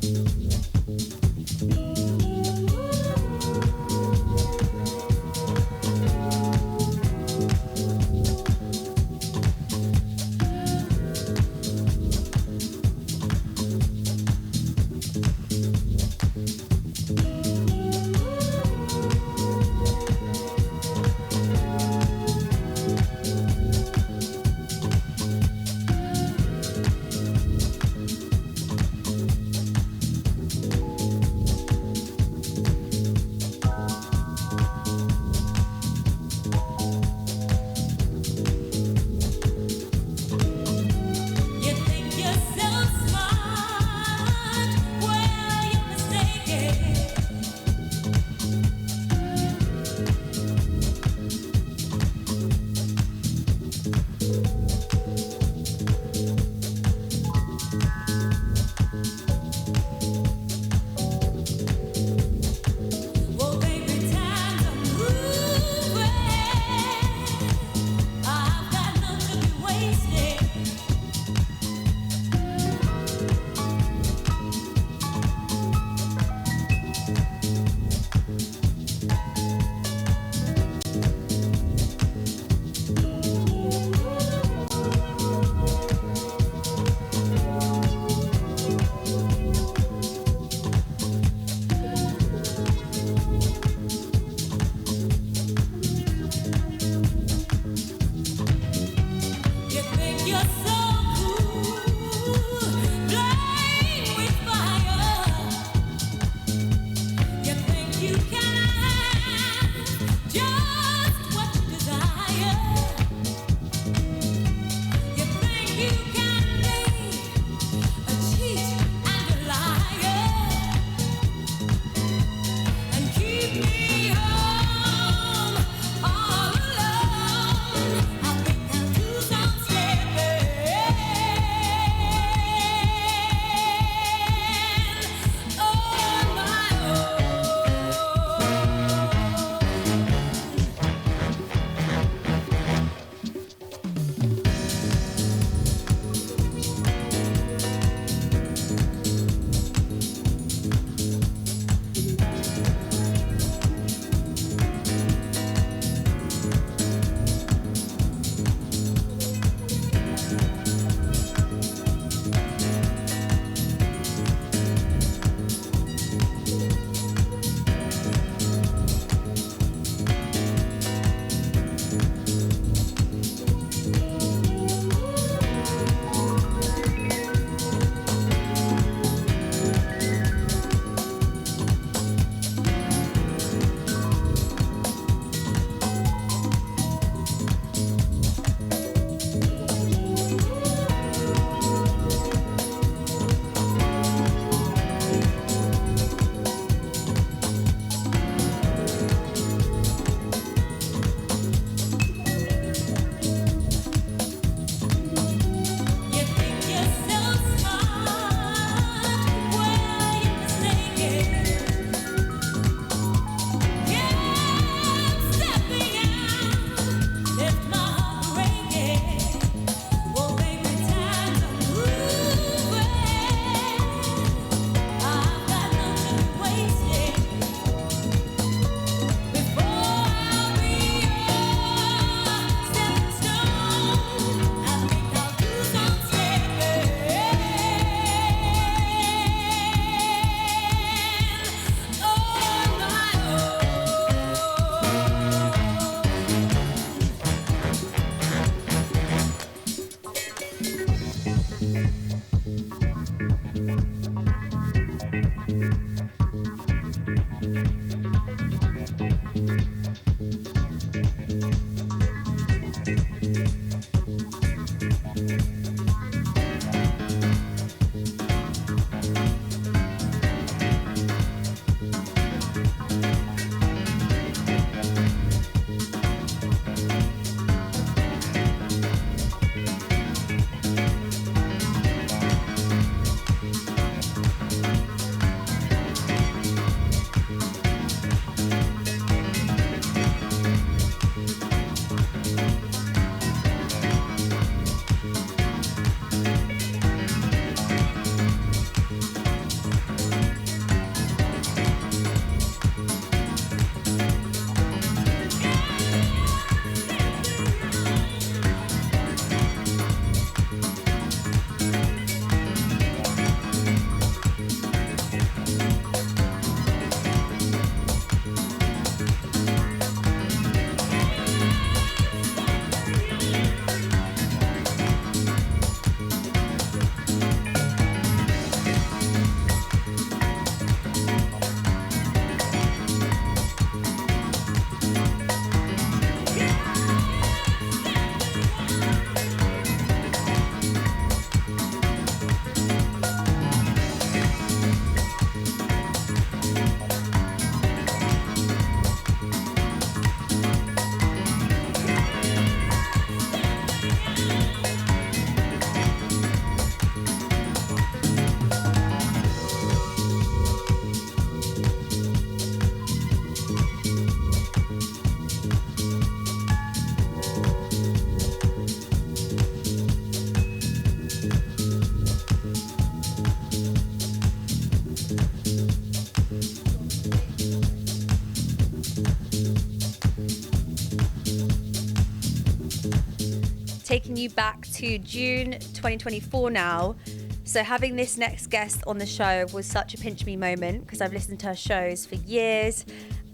taking you back to June 2024 now. So having this next guest on the show was such a pinch me moment because I've listened to her shows for years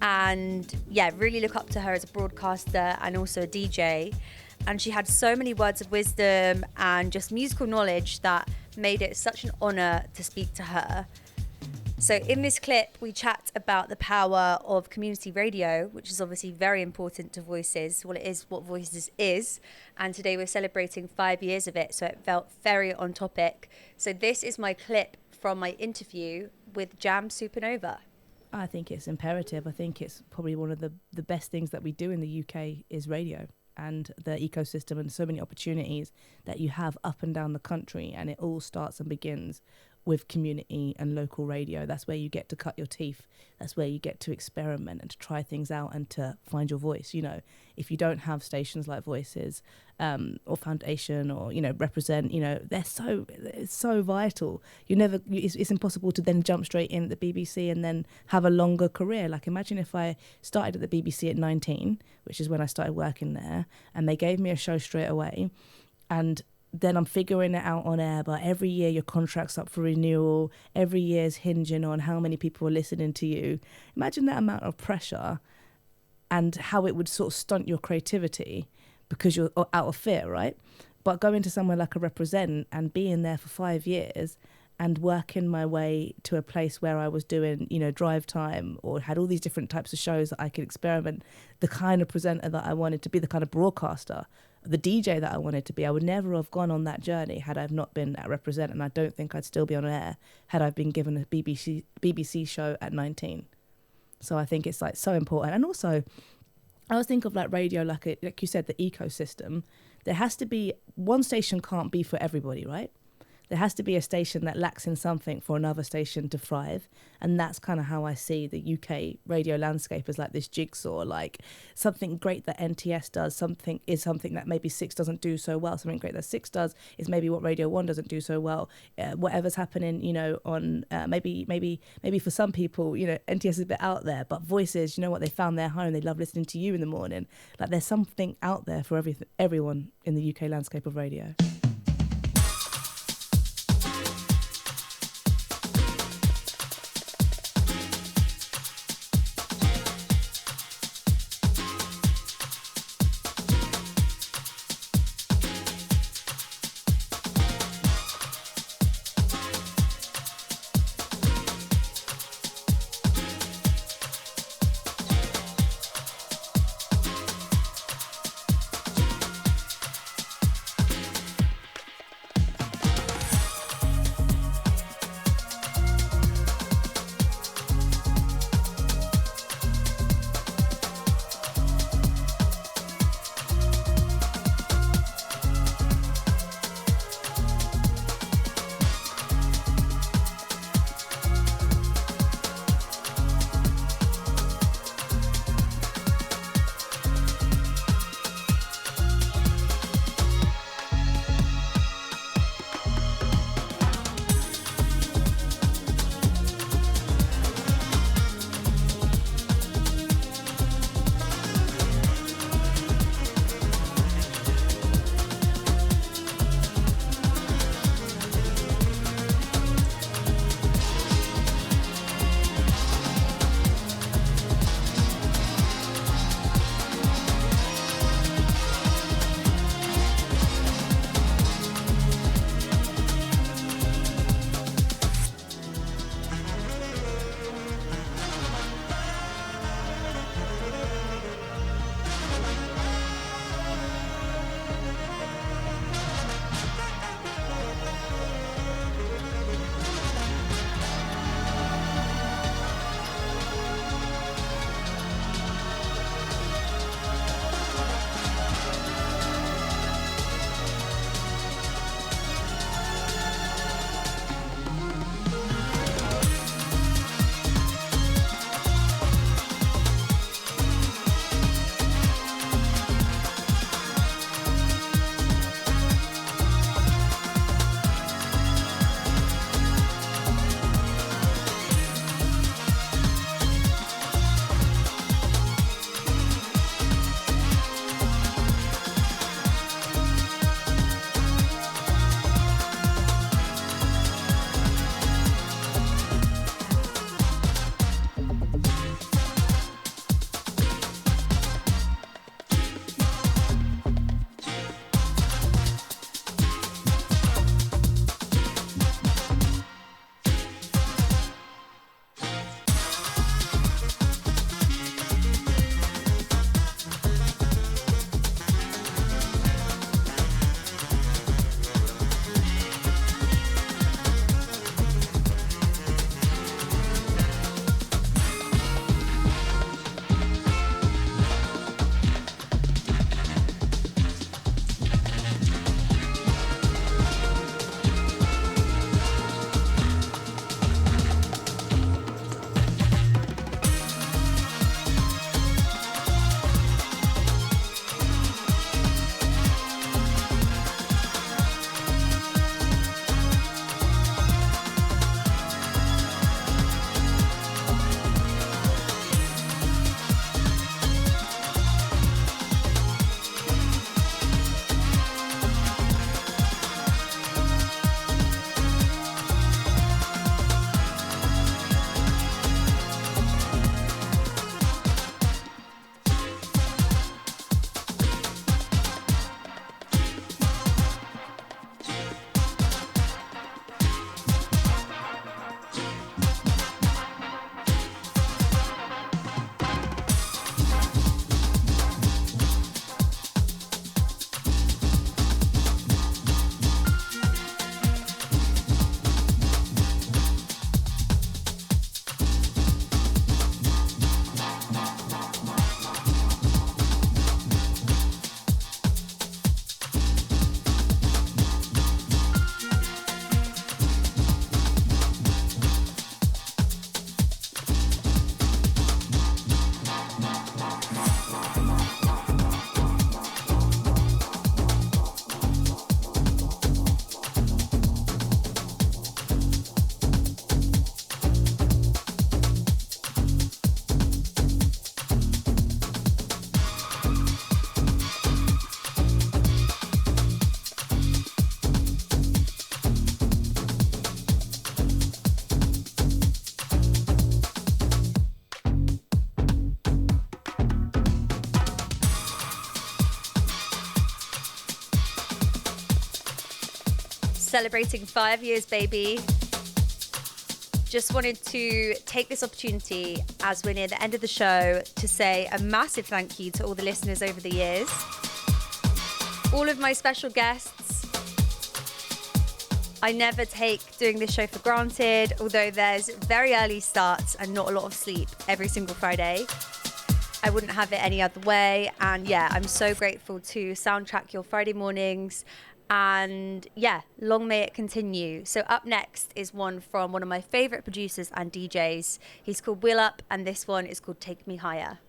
and yeah, really look up to her as a broadcaster and also a DJ. And she had so many words of wisdom and just musical knowledge that made it such an honor to speak to her. So in this clip, we chat about the power of community radio, which is obviously very important to Voices. Well, it is what Voices is. And today we're celebrating 5 years of it. So it felt very on topic. So this is my clip from my interview with Jam Supernova. I think it's imperative. I think it's probably one of the best things that we do in the UK is radio and the ecosystem and so many opportunities that you have up and down the country. And it all starts and begins with community and local radio. That's where you get to cut your teeth. That's where you get to experiment and to try things out and to find your voice. You know, if you don't have stations like Voices or Foundation or, you know, Represent, you know, it's so vital. It's impossible to then jump straight in at the BBC and then have a longer career. Like imagine if I started at the BBC at 19, which is when I started working there, and they gave me a show straight away, and then I'm figuring it out on air, but every year your contract's up for renewal, every year's hinging on how many people are listening to you. Imagine that amount of pressure and how it would sort of stunt your creativity because you're out of fear, right? But going to somewhere like a Represent and being there for 5 years and working my way to a place where I was doing, you know, drive time or had all these different types of shows that I could experiment, the kind of presenter that I wanted to be, the kind of broadcaster, the DJ that I wanted to be. I would never have gone on that journey had I not been at Represent, and I don't think I'd still be on air had I been given a BBC show at 19. So I think it's like so important. And also, I always think of like radio like you said, the ecosystem. There has to be, one station can't be for everybody, right? There has to be a station that lacks in something for another station to thrive. And that's kind of how I see the UK radio landscape, as like this jigsaw, like something great that NTS does, something that maybe 6 doesn't do so well. Something great that 6 does is maybe what Radio 1 doesn't do so well. Whatever's happening, you know, on maybe for some people, you know, NTS is a bit out there, but Voices, you know what, they found their home. They love listening to you in the morning. Like there's something out there for everyone in the UK landscape of radio. celebrating 5 years, baby. Just wanted to take this opportunity as we're near the end of the show to say a massive thank you to all the listeners over the years. All of my special guests. I never take doing this show for granted, although there's very early starts and not a lot of sleep every single Friday. I wouldn't have it any other way. And yeah, I'm so grateful to soundtrack your Friday mornings. And yeah, long may it continue. So up next is one from one of my favorite producers and DJs. He's called Wheel Up, and this one is called Take Me Higher.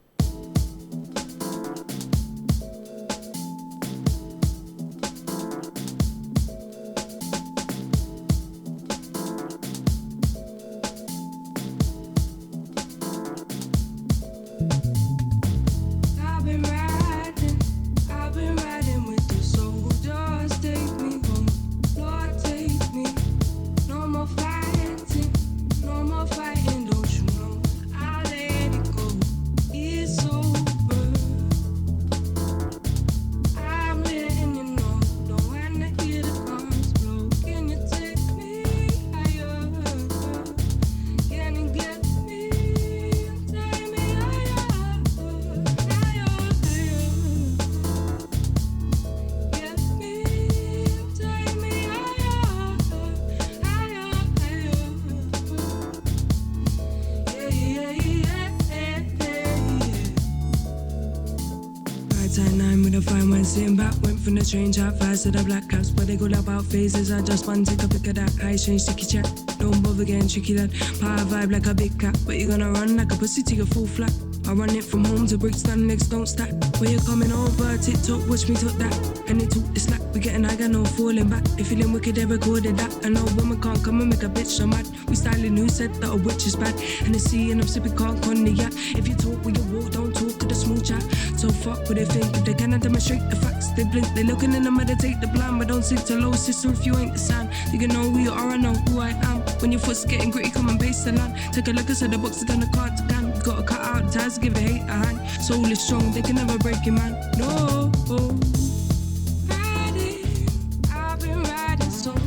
Sitting back, went from the train chat fast to the black caps, but they go like about phases. I just want to take a pic of that high change sticky chat. Don't bother getting tricky, that power vibe like a big cat, but you're gonna run like a pussy to your full flat. I run it from home to Brixton, legs don't stack. When you're coming over, TikTok, watch me talk that. And they talk the slack, we getting high, got no falling back. They feeling wicked, they recorded that. And no woman can't come and make a bitch so mad. We styling who said that a witch is bad. And the sea and I'm sipping can't cognac. If you talk with your walk, don't talk to the small chat. So fuck what they think, if they cannot demonstrate the facts, they blink. They looking in the meditate the blind, but don't sit to low, sister, if you ain't the sign. You can know who you are, I know who I am. When your foot's getting gritty, come and base the line. Take a look inside the box, it's on the card to can. You gotta cut out ties, give a hate a hand. Soul is strong, they can never break it, man. No. Riding, I've been riding so long.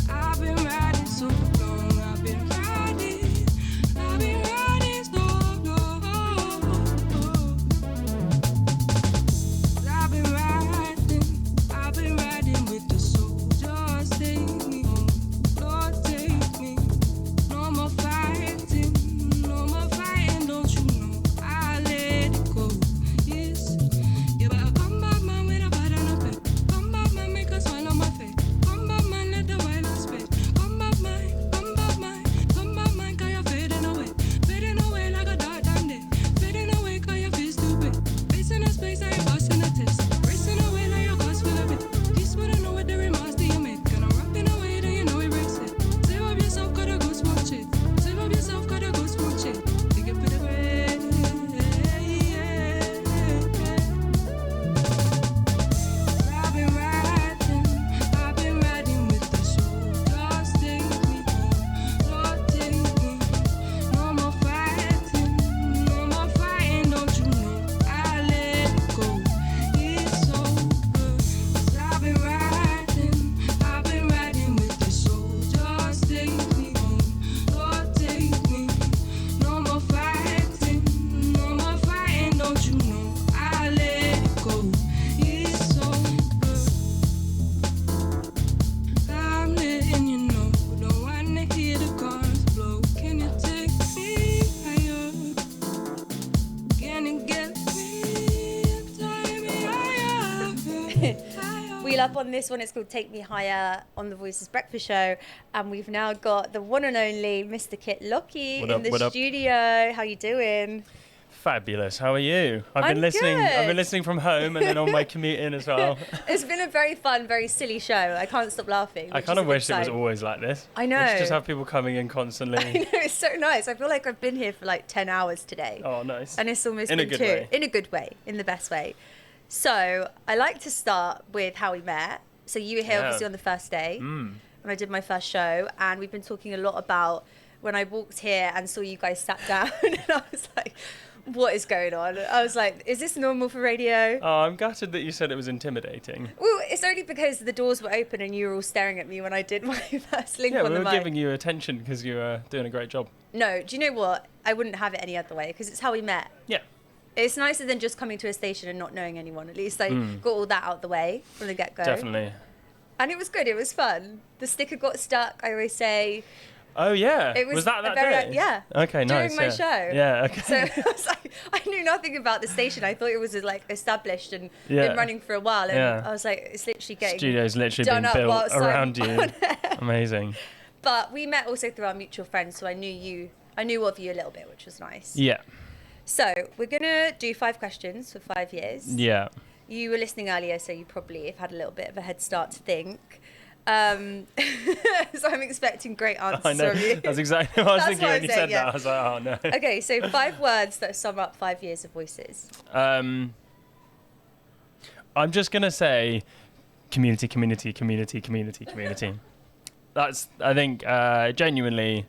I've been riding so long. I've been riding so long. I've been riding with the soldiers. Take me home, Lord, take me. No more fighting, don't you know? I let it go. Yes, you better come back, man, with a bad on a pet. Come back, man, make a smile on my face. Come back, man, let the wild space. Come back, man, cause you're fading away like a dark damn day. Fading away cause you feel stupid. Facing a space, I ain't busting a test. Racing away like your cause full of it. This wouldn't know what the remarks that you make. And I'm rapping away, then you know it breaks it. Save up yourself, gotta go smoke shit. Save up yourself, gotta go smoke shit. Take it for the way. I've been riding with the soldiers. Take me home, Lord, take me. No more fighting, don't you know? I let it go. It's over. 'Cause I've been riding with the soldiers. Take me home, Lord, take me. No more fighting, don't you know? I let it go. It's over. I'm letting you know. Don't wanna hear the guns blow. Can you take me higher? Can you get me? Take me higher. Wheel Up on this one, it's called Take Me Higher on the Voices Breakfast Show. And we've now got the one and only Mr. Kit Lockie in the studio. How you doing? Fabulous. How are you? I've I'm been listening. good. I've been listening from home and then on my commute in as well. It's been a very fun, very silly show. I can't stop laughing. I kind of wish it was always like this. I know. We should just have people coming in constantly. I know, it's so nice. I feel like I've been here for like 10 hours today. Oh, nice. And it's almost In a been good two. way. In a good way, in the best way. So I like to start with how we met. So you were here obviously on the first day when I did my first show, and we've been talking a lot about when I walked here and saw you guys sat down and I was like, what is going on? I was like, is this normal for radio? Oh, I'm gutted that you said it was intimidating. Well, it's only because the doors were open and you were all staring at me when I did my first link Yeah, on we the were mic. giving you attention because you were doing a great job. No, do you know what? I wouldn't have it any other way because it's how we met. Yeah. It's nicer than just coming to a station and not knowing anyone. At least I got all that out the way from the get-go. Definitely. And it was good. It was fun. The sticker got stuck, I always say. Oh, yeah. It was that a very, day? yeah. Okay, nice. During my show. Yeah, okay. So I was like, I knew nothing about the station. I thought it was like established and Yeah. been running for a while. And Yeah. I was like, it's literally getting Studio's literally done been up built whilst I'm around you. on air. Amazing. But we met also through our mutual friends, so I knew of you a little bit, which was nice. Yeah. So we're gonna do 5 questions for 5 years. Yeah. You were listening earlier, so you probably have had a little bit of a head start to think. So I'm expecting great answers I know. from you. That's exactly what I was That's thinking what when I'm you saying, said yeah. that. I was like, oh, no. Okay, so 5 words that sum up 5 years of Voices. I'm just going to say community. That's, I think, genuinely,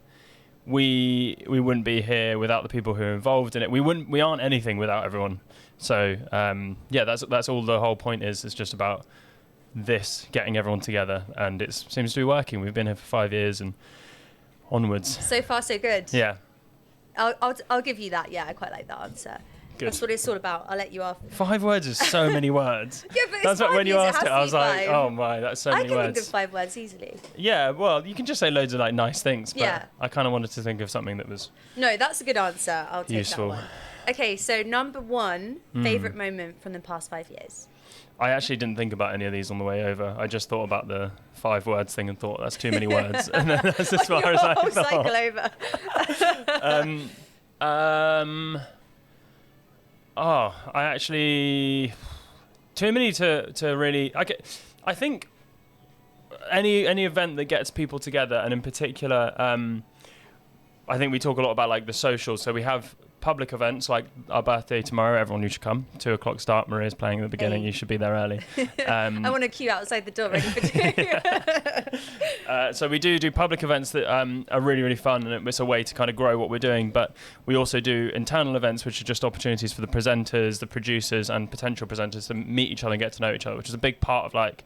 we wouldn't be here without the people who are involved in it. We aren't anything without everyone. So, yeah, that's all the whole point is. It's just about this, getting everyone together. And it seems to be working. We've been here for 5 years and onwards. So far, so good. Yeah. I'll give you that. Yeah, I quite like that answer. Good. That's what it's all about. I'll let you off. 5 words is so many words. Yeah, but it's That's what 5 when you years, it asked has it, to I be was like, 5. oh my, that's so I many can words. think of 5 words easily. Yeah, well, you can just say loads of like nice things, but Yeah. I kind of wanted to think of something that was No, that's a good answer. I'll take useful. that one. Okay, so number 1, favourite moment from the past 5 years. I actually didn't think about any of these on the way over. I just thought about the 5 words thing and thought that's too many words, and then that's as far as I Whole thought. cycle over. I actually too many to really. I think any event that gets people together, and in particular, I think we talk a lot about like the socials. So we have public events like our birthday tomorrow. Everyone, you should come. 2:00 start. Maria's playing at the beginning. Hey. You should be there early. I want to queue outside the door ready for 2. So we do public events that are really, really fun, and it's a way to kind of grow what we're doing. But we also do internal events, which are just opportunities for the presenters, the producers, and potential presenters to meet each other and get to know each other, which is a big part of like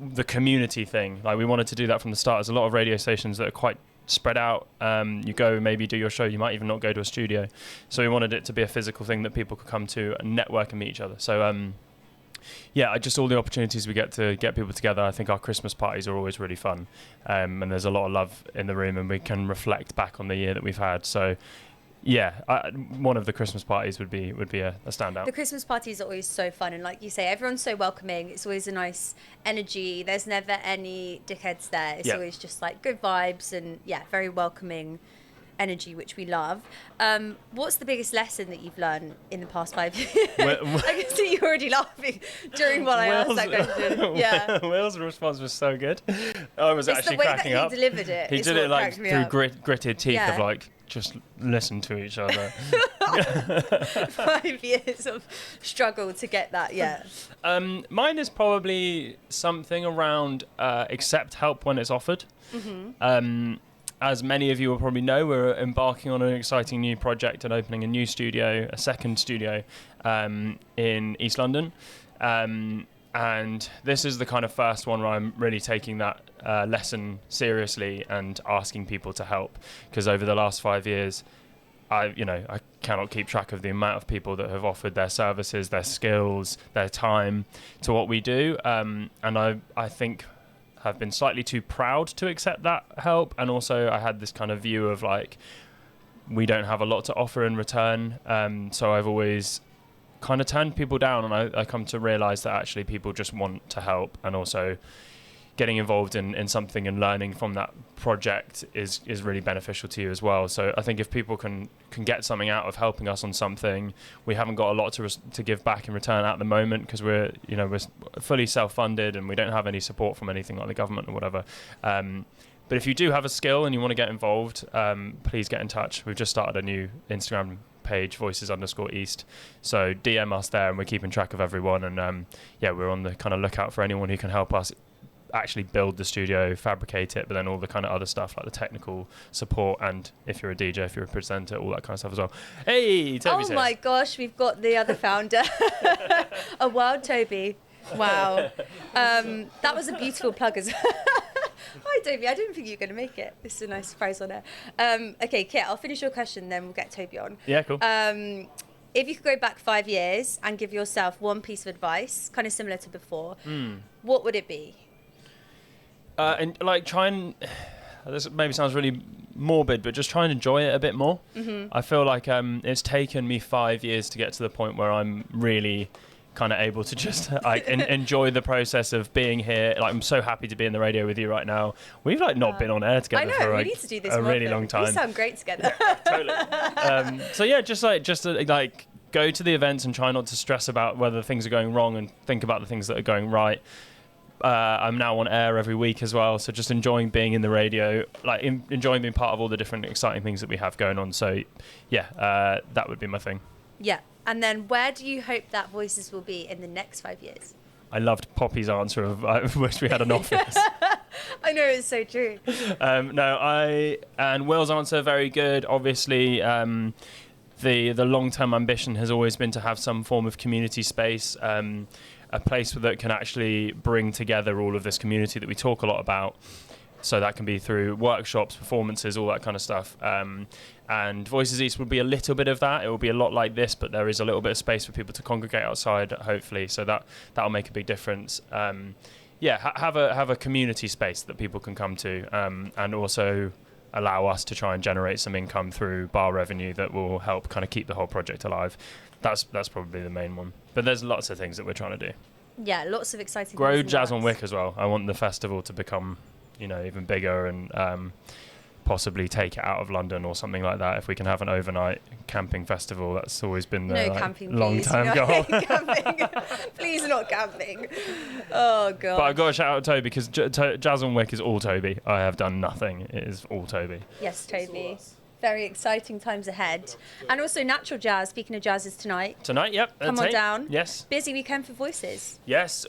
the community thing. Like we wanted to do that from the start. There's a lot of radio stations that are quite spread out. You go maybe do your show, you might even not go to a studio. So we wanted it to be a physical thing that people could come to and network and meet each other. So yeah, just all the opportunities we get to get people together. I think our Christmas parties are always really fun, and there's a lot of love in the room, and we can reflect back on the year that we've had. So yeah, one of the Christmas parties would be a standout. The Christmas parties are always so fun, and like you say, everyone's so welcoming. It's always a nice energy. There's never any dickheads there. It's always just like good vibes and very welcoming energy, which we love. What's the biggest lesson that you've learned in the past 5 years? I can see you already laughing during while I asked that question. Yeah. Will's response was so good. I was It's actually the way cracking that up. he delivered it. He is did what it like cracked me through up. gritted teeth of Yeah. like, just listen to each other. 5 years of struggle to get that. Yeah. Mine is probably something around accept help when it's offered. As many of you will probably know, we're embarking on an exciting new project and opening a new studio, a second studio in East London. And this is the kind of first one where I'm really taking that lesson seriously and asking people to help. Because over the last 5 years, I cannot keep track of the amount of people that have offered their services, their skills, their time to what we do. And I think have been slightly too proud to accept that help. And also I had this kind of view of like, we don't have a lot to offer in return. So I've always kind of turned people down, and I come to realize that actually people just want to help, and also getting involved in something and learning from that project is really beneficial to you as well. So I think if people can get something out of helping us on something, we haven't got a lot to give back in return at the moment, because we're fully self-funded and we don't have any support from anything like the government or whatever. But if you do have a skill and you want to get involved, please get in touch. We've just started a new Instagram page, voices_east. So DM us there, and we're keeping track of everyone. And we're on the kind of lookout for anyone who can help us actually build the studio, fabricate it, but then all the kind of other stuff like the technical support, and if you're a DJ, if you're a presenter, all that kind of stuff as well. Hey, Toby's my gosh, we've got the other founder. A wild Toby. Wow. That was a beautiful plug as well. Hi, Toby. I didn't think you were going to make it. This is a nice surprise on there. Okay, Kit, I'll finish your question, then we'll get Toby on. Yeah, cool. If you could go back 5 years and give yourself one piece of advice, kind of similar to before, what would it be? And like try and, this maybe sounds really morbid, but just try and enjoy it a bit more. I feel like it's taken me 5 years to get to the point where I'm really kind of able to just like enjoy the process of being here. Like, I'm so happy to be in the radio with you right now. We've like not been on air together I know, for we like need to do this a more really often. long time. We sound great together. Totally. So yeah, just like go to the events and try not to stress about whether things are going wrong, and think about the things that are going right. I'm now on air every week as well, so just enjoying being in the radio, like enjoying being part of all the different exciting things that we have going on. So yeah, that would be my thing. Yeah. And then where do you hope that Voices will be in the next 5 years? I loved Poppy's answer of I wish we had an office. I know, it's so true. And Will's answer, very good. Obviously, the long-term ambition has always been to have some form of community space, a place that can actually bring together all of this community that we talk a lot about. So that can be through workshops, performances, all that kind of stuff. And Voices East will be a little bit of that. It will be a lot like this, but there is a little bit of space for people to congregate outside, hopefully. So that'll make a big difference. Have a community space that people can come to, and also allow us to try and generate some income through bar revenue that will help kind of keep the whole project alive. That's probably the main one. But there's lots of things that we're trying to do. Yeah, lots of exciting Grow things in the Jazz on works. Wick as well. I want the festival to become, even bigger, and possibly take it out of London or something like that. If we can have an overnight camping festival, that's always been the camping, long-term please. goal. Camping. Please, not camping. Oh god. But I've got to shout out Toby, because Jazz on Wick is all Toby. I have done nothing. It is all Toby. Yes, Toby. Very exciting times ahead. And also Natural Jazz, speaking of jazz, is tonight. Tonight, yep. Come on down. Yes. Busy weekend for Voices. Yes.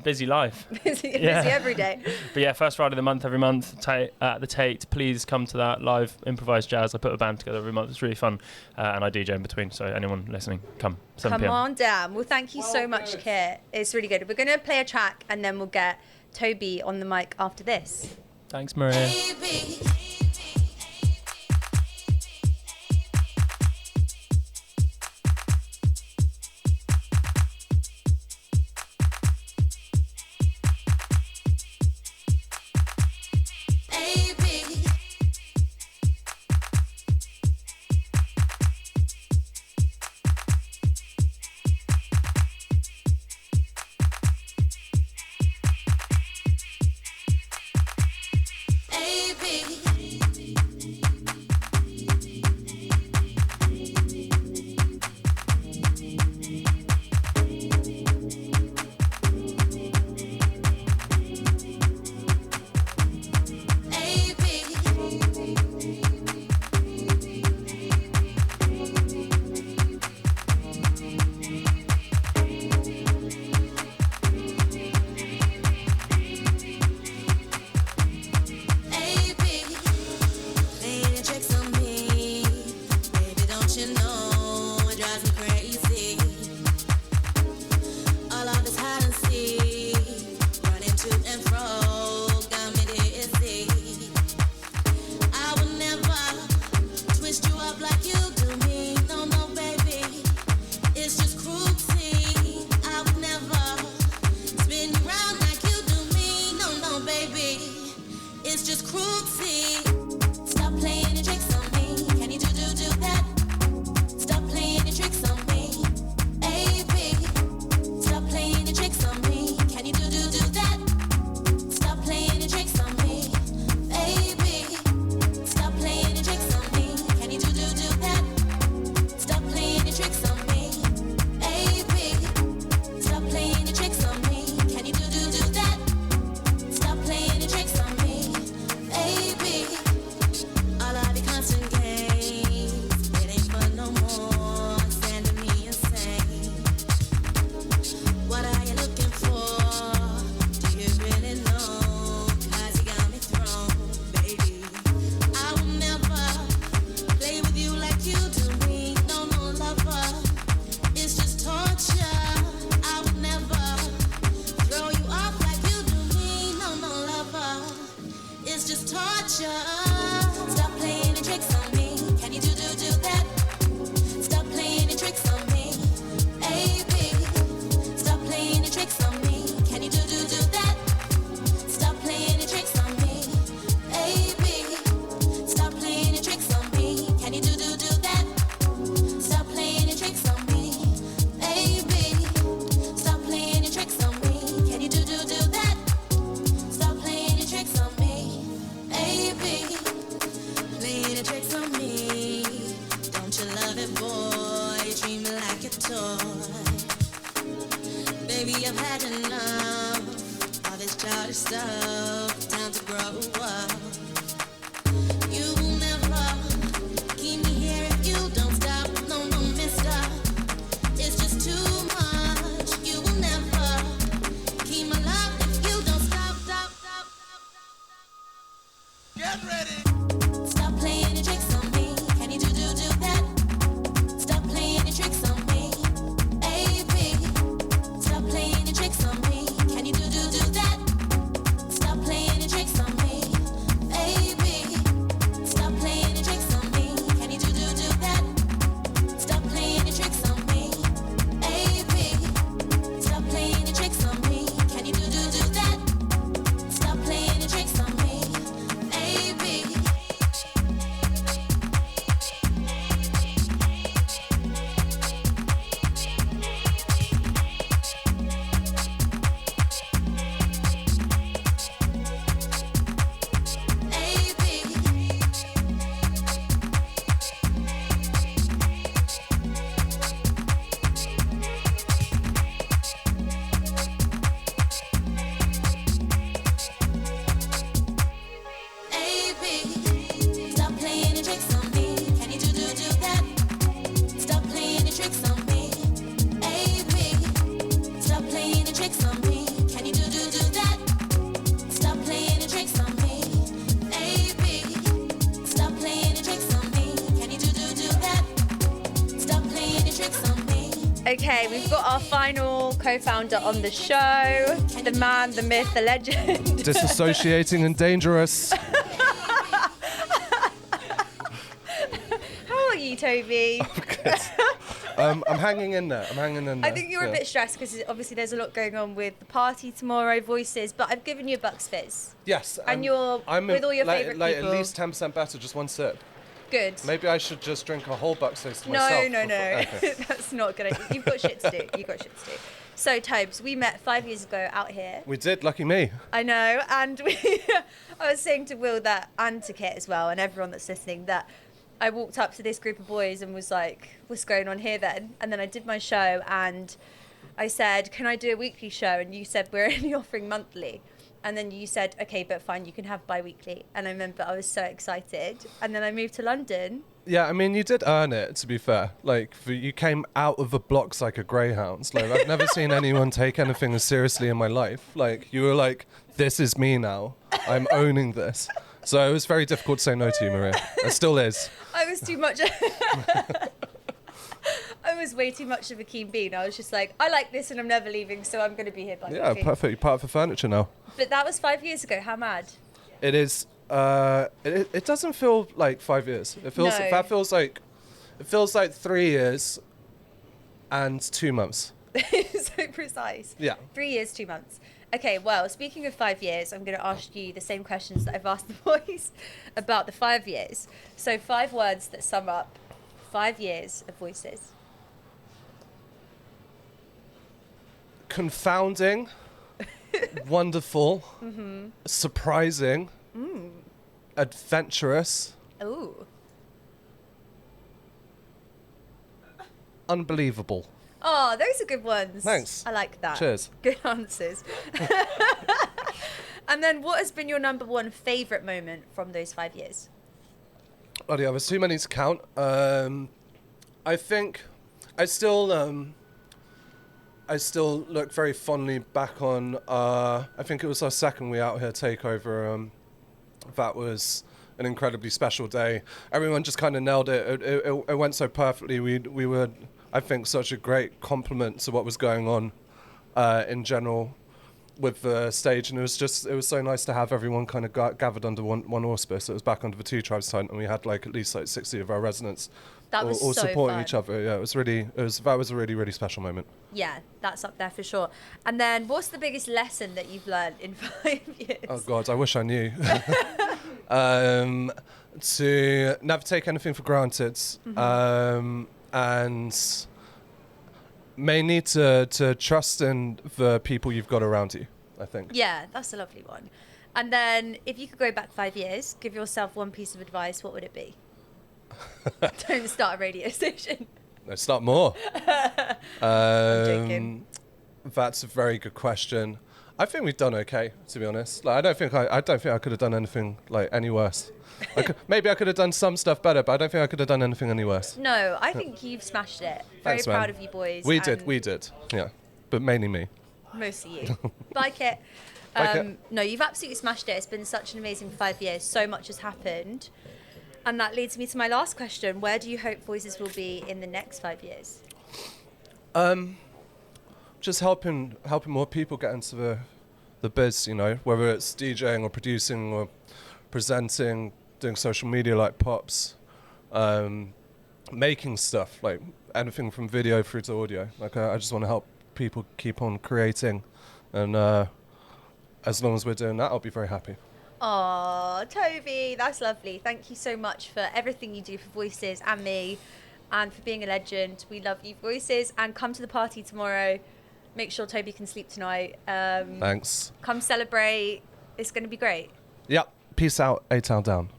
Busy life. busy every day. But yeah, first Friday of the month every month at the Tate. Please come to that live improvised jazz. I put a band together every month. It's really fun, and I DJ in between. So anyone listening, come. 7 Come p.m. on down. Well, thank you so much, Kit. It's really good. We're going to play a track, and then we'll get Toby on the mic after this. Thanks, Maria. Baby. yourself time to grow up. You will never keep me here if you don't stop. No, no, mister. It's just too much. You will never keep my love if you don't stop, stop, stop, stop. Get ready. Stop playing your tricks on me. Can you do that? Stop playing your tricks on me. AB. Stop playing your tricks on me. Can you do that? Stop playing your tricks on me. AB. Stop playing your tricks on me. Can you do that? Stop playing your tricks on me. AB. Stop playing your tricks on me. Can you do that? Stop playing your tricks on me. AB. Stop playing your tricks on me. Can you do that? Stop playing your tricks on me. AB. Stop playing your tricks on me. Can you do that? Stop playing your tricks on me. AB. Stop playing your tricks on me. Can you do that? Stop playing your tricks on me. Okay, we've got our final co-founder on the show, the man, the myth, the legend. Disassociating and dangerous. How are you, Toby? I'm hanging in there. I think you're a bit stressed because obviously there's a lot going on with the party tomorrow, Voices, but I've given you a Bucks Fizz. Yes. And you're with all your favourite people. At least 10% better, just one sip. Good. Maybe I should just drink a whole Bucks Fizz to No. myself. Okay. That's not good. You've got shit to do. So, Tobes, we met 5 years ago out here. We did, lucky me. I know, and I was saying to Will that, and to Kit as well, and everyone that's listening, that I walked up to this group of boys and was like, what's going on here then? And then I did my show and I said, can I do a weekly show? And you said, we're only offering monthly. And then you said, okay, but fine, you can have bi-weekly. And I remember I was so excited. And then I moved to London. Yeah, I mean, you did earn it, to be fair. Like, you came out of the blocks like a greyhound. Like, I've never seen anyone take anything as seriously in my life. Like, you were like, this is me now. I'm owning this. So it was very difficult to say no to you, Maria. It still is. I was too much. I was way too much of a keen bean. I was just like, I like this and I'm never leaving, so I'm going to be here bi-weekly. Yeah, perfect. You're part of the furniture now. But that was 5 years ago. How mad? It is. It doesn't feel like 5 years. It feels. No. That feels like. It feels like 3 years and 2 months. So precise. Yeah. 3 years, 2 months. Okay, well, speaking of 5 years, I'm going to ask you the same questions that I've asked the boys about the 5 years. So 5 words that sum up 5 years of Voices. Confounding, wonderful, surprising, adventurous, Ooh. unbelievable. Oh, those are good ones. Thanks. I like that. Cheers. Good answers. And then what has been your number one favourite moment from those 5 years? Oh, yeah, there's too many to count. I think I still look very fondly back on, I think it was our second We Out Here takeover. That was an incredibly special day. Everyone just kind of nailed it. It went so perfectly. We were, I think, such a great compliment to what was going on in general with the stage, and it was so nice to have everyone kind of gathered under one auspice. It was back under the Two Tribes tent, and we had like at least like 60 of our residents all so supporting fun. each other. Yeah, that was a really, really special moment. Yeah, that's up there for sure. And then what's the biggest lesson that you've learned in 5 years? Oh God, I wish I knew. To never take anything for granted, and may need to trust in the people you've got around you, I think. Yeah, that's a lovely one. And then if you could go back 5 years, give yourself one piece of advice, what would it be? Don't start a radio station. No, start more. I'm joking. That's a very good question. I think we've done okay, to be honest. Like, I don't think I could have done anything like any worse. Maybe I could have done some stuff better, but I don't think I could have done anything any worse. No, I think you've smashed it. Very Thanks, proud man. of you boys. We and did. Yeah, but mainly me. Mostly you. Bye, Kit. Bye, Kit. No, you've absolutely smashed it. It's been such an amazing 5 years. So much has happened. And that leads me to my last question. Where do you hope Voices will be in the next 5 years? Just helping more people get into the biz, you know, whether it's DJing or producing or presenting, doing social media like Pops, making stuff, like anything from video through to audio. Like, I just want to help people keep on creating, and as long as we're doing that, I'll be very happy. Oh, Toby, that's lovely. Thank you so much for everything you do for Voices and me, and for being a legend. We love you, Voices, and come to the party tomorrow. Make sure Toby can sleep tonight. Thanks. Come celebrate. It's going to be great. Yep. Peace out. A-Town down.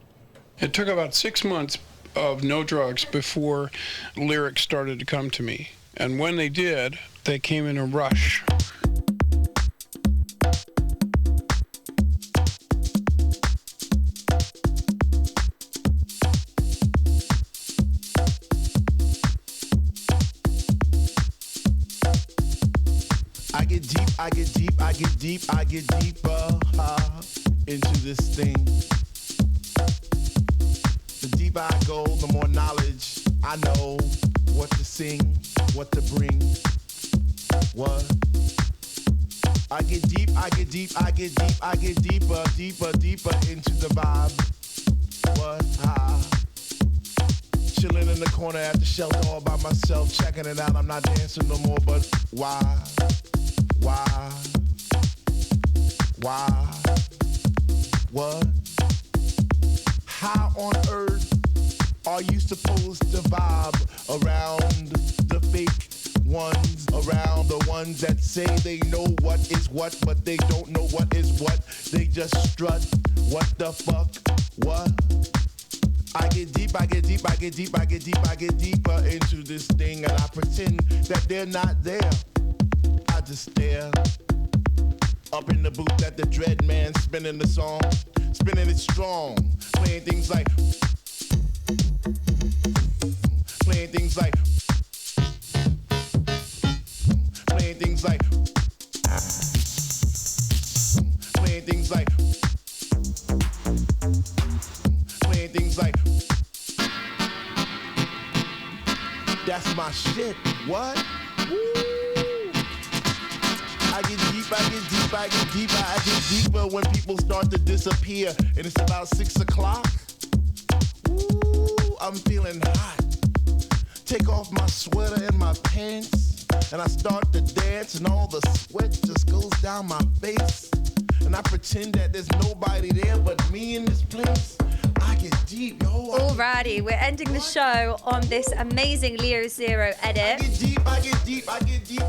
It took about 6 months of no drugs before lyrics started to come to me. And when they did, they came in a rush. I get deeper into this thing. The deeper I go, the more knowledge I know. What to sing, what to bring, what. I get deeper into the vibe. What, chilling in the corner at the shelter all by myself, checking it out. I'm not dancing no more, but why? What? How on earth are you supposed to vibe around the fake ones, around the ones that say they know what is what, but they don't know what is what? They just strut. What the fuck? What? I get deeper into this thing, and I pretend that they're not there. I just stare. Up in the booth at the Dread Man, spinning the song, spinning it strong, playing things like, playing things like, playing things like, playing things like, playing things like. That's my shit. What? Woo! I get deeper when people start to disappear, and it's about 6 o'clock. Ooh, I'm feeling hot. Take off my sweater and my pants, and I start to dance, and all the sweat just goes down my face, and I pretend that there's nobody there but me in this place. I get deep, yo. Alrighty, we're ending the show on this amazing Leo Zero edit I get deep.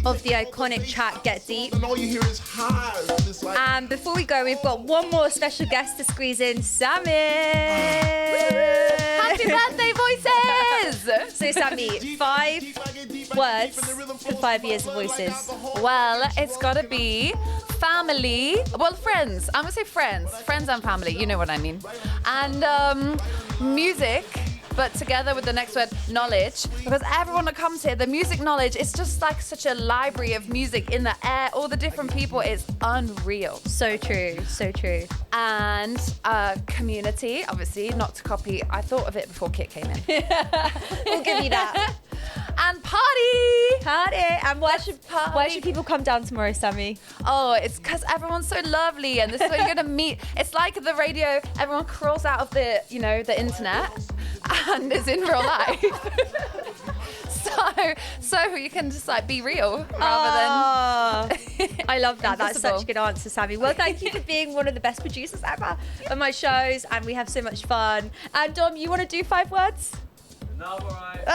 of the iconic track Get Deep. And all you hear is highs. It's like, And before we go, we've got one more special guest to squeeze in, Sammy. Happy birthday, Voices! So Sammy, 5 words for 5 years of Voices. Well, it's gotta be family. Well, friends. I'm gonna say friends. Friends and family. You know what I mean. And music. But together with the next word, knowledge, because everyone that comes here, the music knowledge, it's just like such a library of music in the air, all the different people, it's unreal. So true, so true. And community, obviously, not to copy, I thought of it before Kit came in. We'll give you that. And party! And why should people come down tomorrow, Sammy? Oh, it's because everyone's so lovely, and this is where you're gonna meet. It's like the radio, everyone crawls out of the internet and is in real life. so you can just like be real rather than. I love that. That's Invisible. such a good answer, Sammy. Well, thank you for being one of the best producers ever on my shows, and we have so much fun. And Dom, you want to do 5 words? No, I'm alright.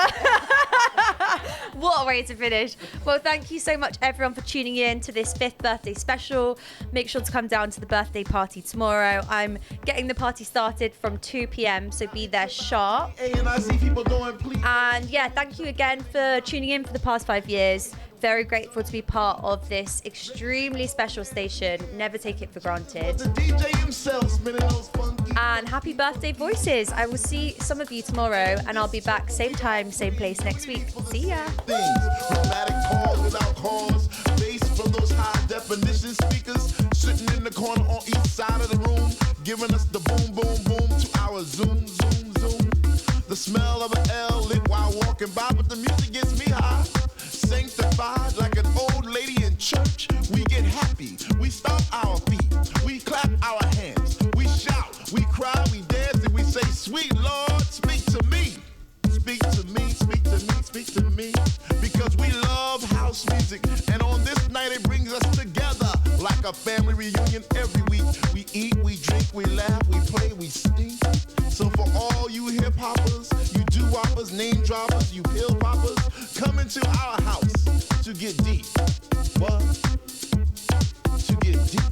What a way to finish. Well, thank you so much, everyone, for tuning in to this 5th birthday special. Make sure to come down to the birthday party tomorrow. I'm getting the party started from 2 p.m, so be there sharp. And yeah, thank you again for tuning in for the past 5 years. Very grateful to be part of this extremely special station. Never take it for granted. And happy birthday, Voices. I will see some of you tomorrow, and I'll be back same time, same place next week. See ya. Dramatic pause without cause. Bass from those high definition speakers sitting in the corner on each side of the room, giving us the boom, boom, boom to our zoom, zoom, zoom. The smell of an L lit while walking by, but the music gets me high. Sanctified like an old lady in church. We get happy, we stomp our feet, we clap our hands, we shout, we cry, we dance, and we say, sweet Lord, speak to me. Speak to me, speak to me, speak to me. Because we love house music, and on this night it brings us together like a family reunion every week. We eat, we drink, we laugh, we play, we sing. So for all you hip hoppers, you doo-woppers, name droppers, you pill poppers, come into our house to get deep. What? To get deep.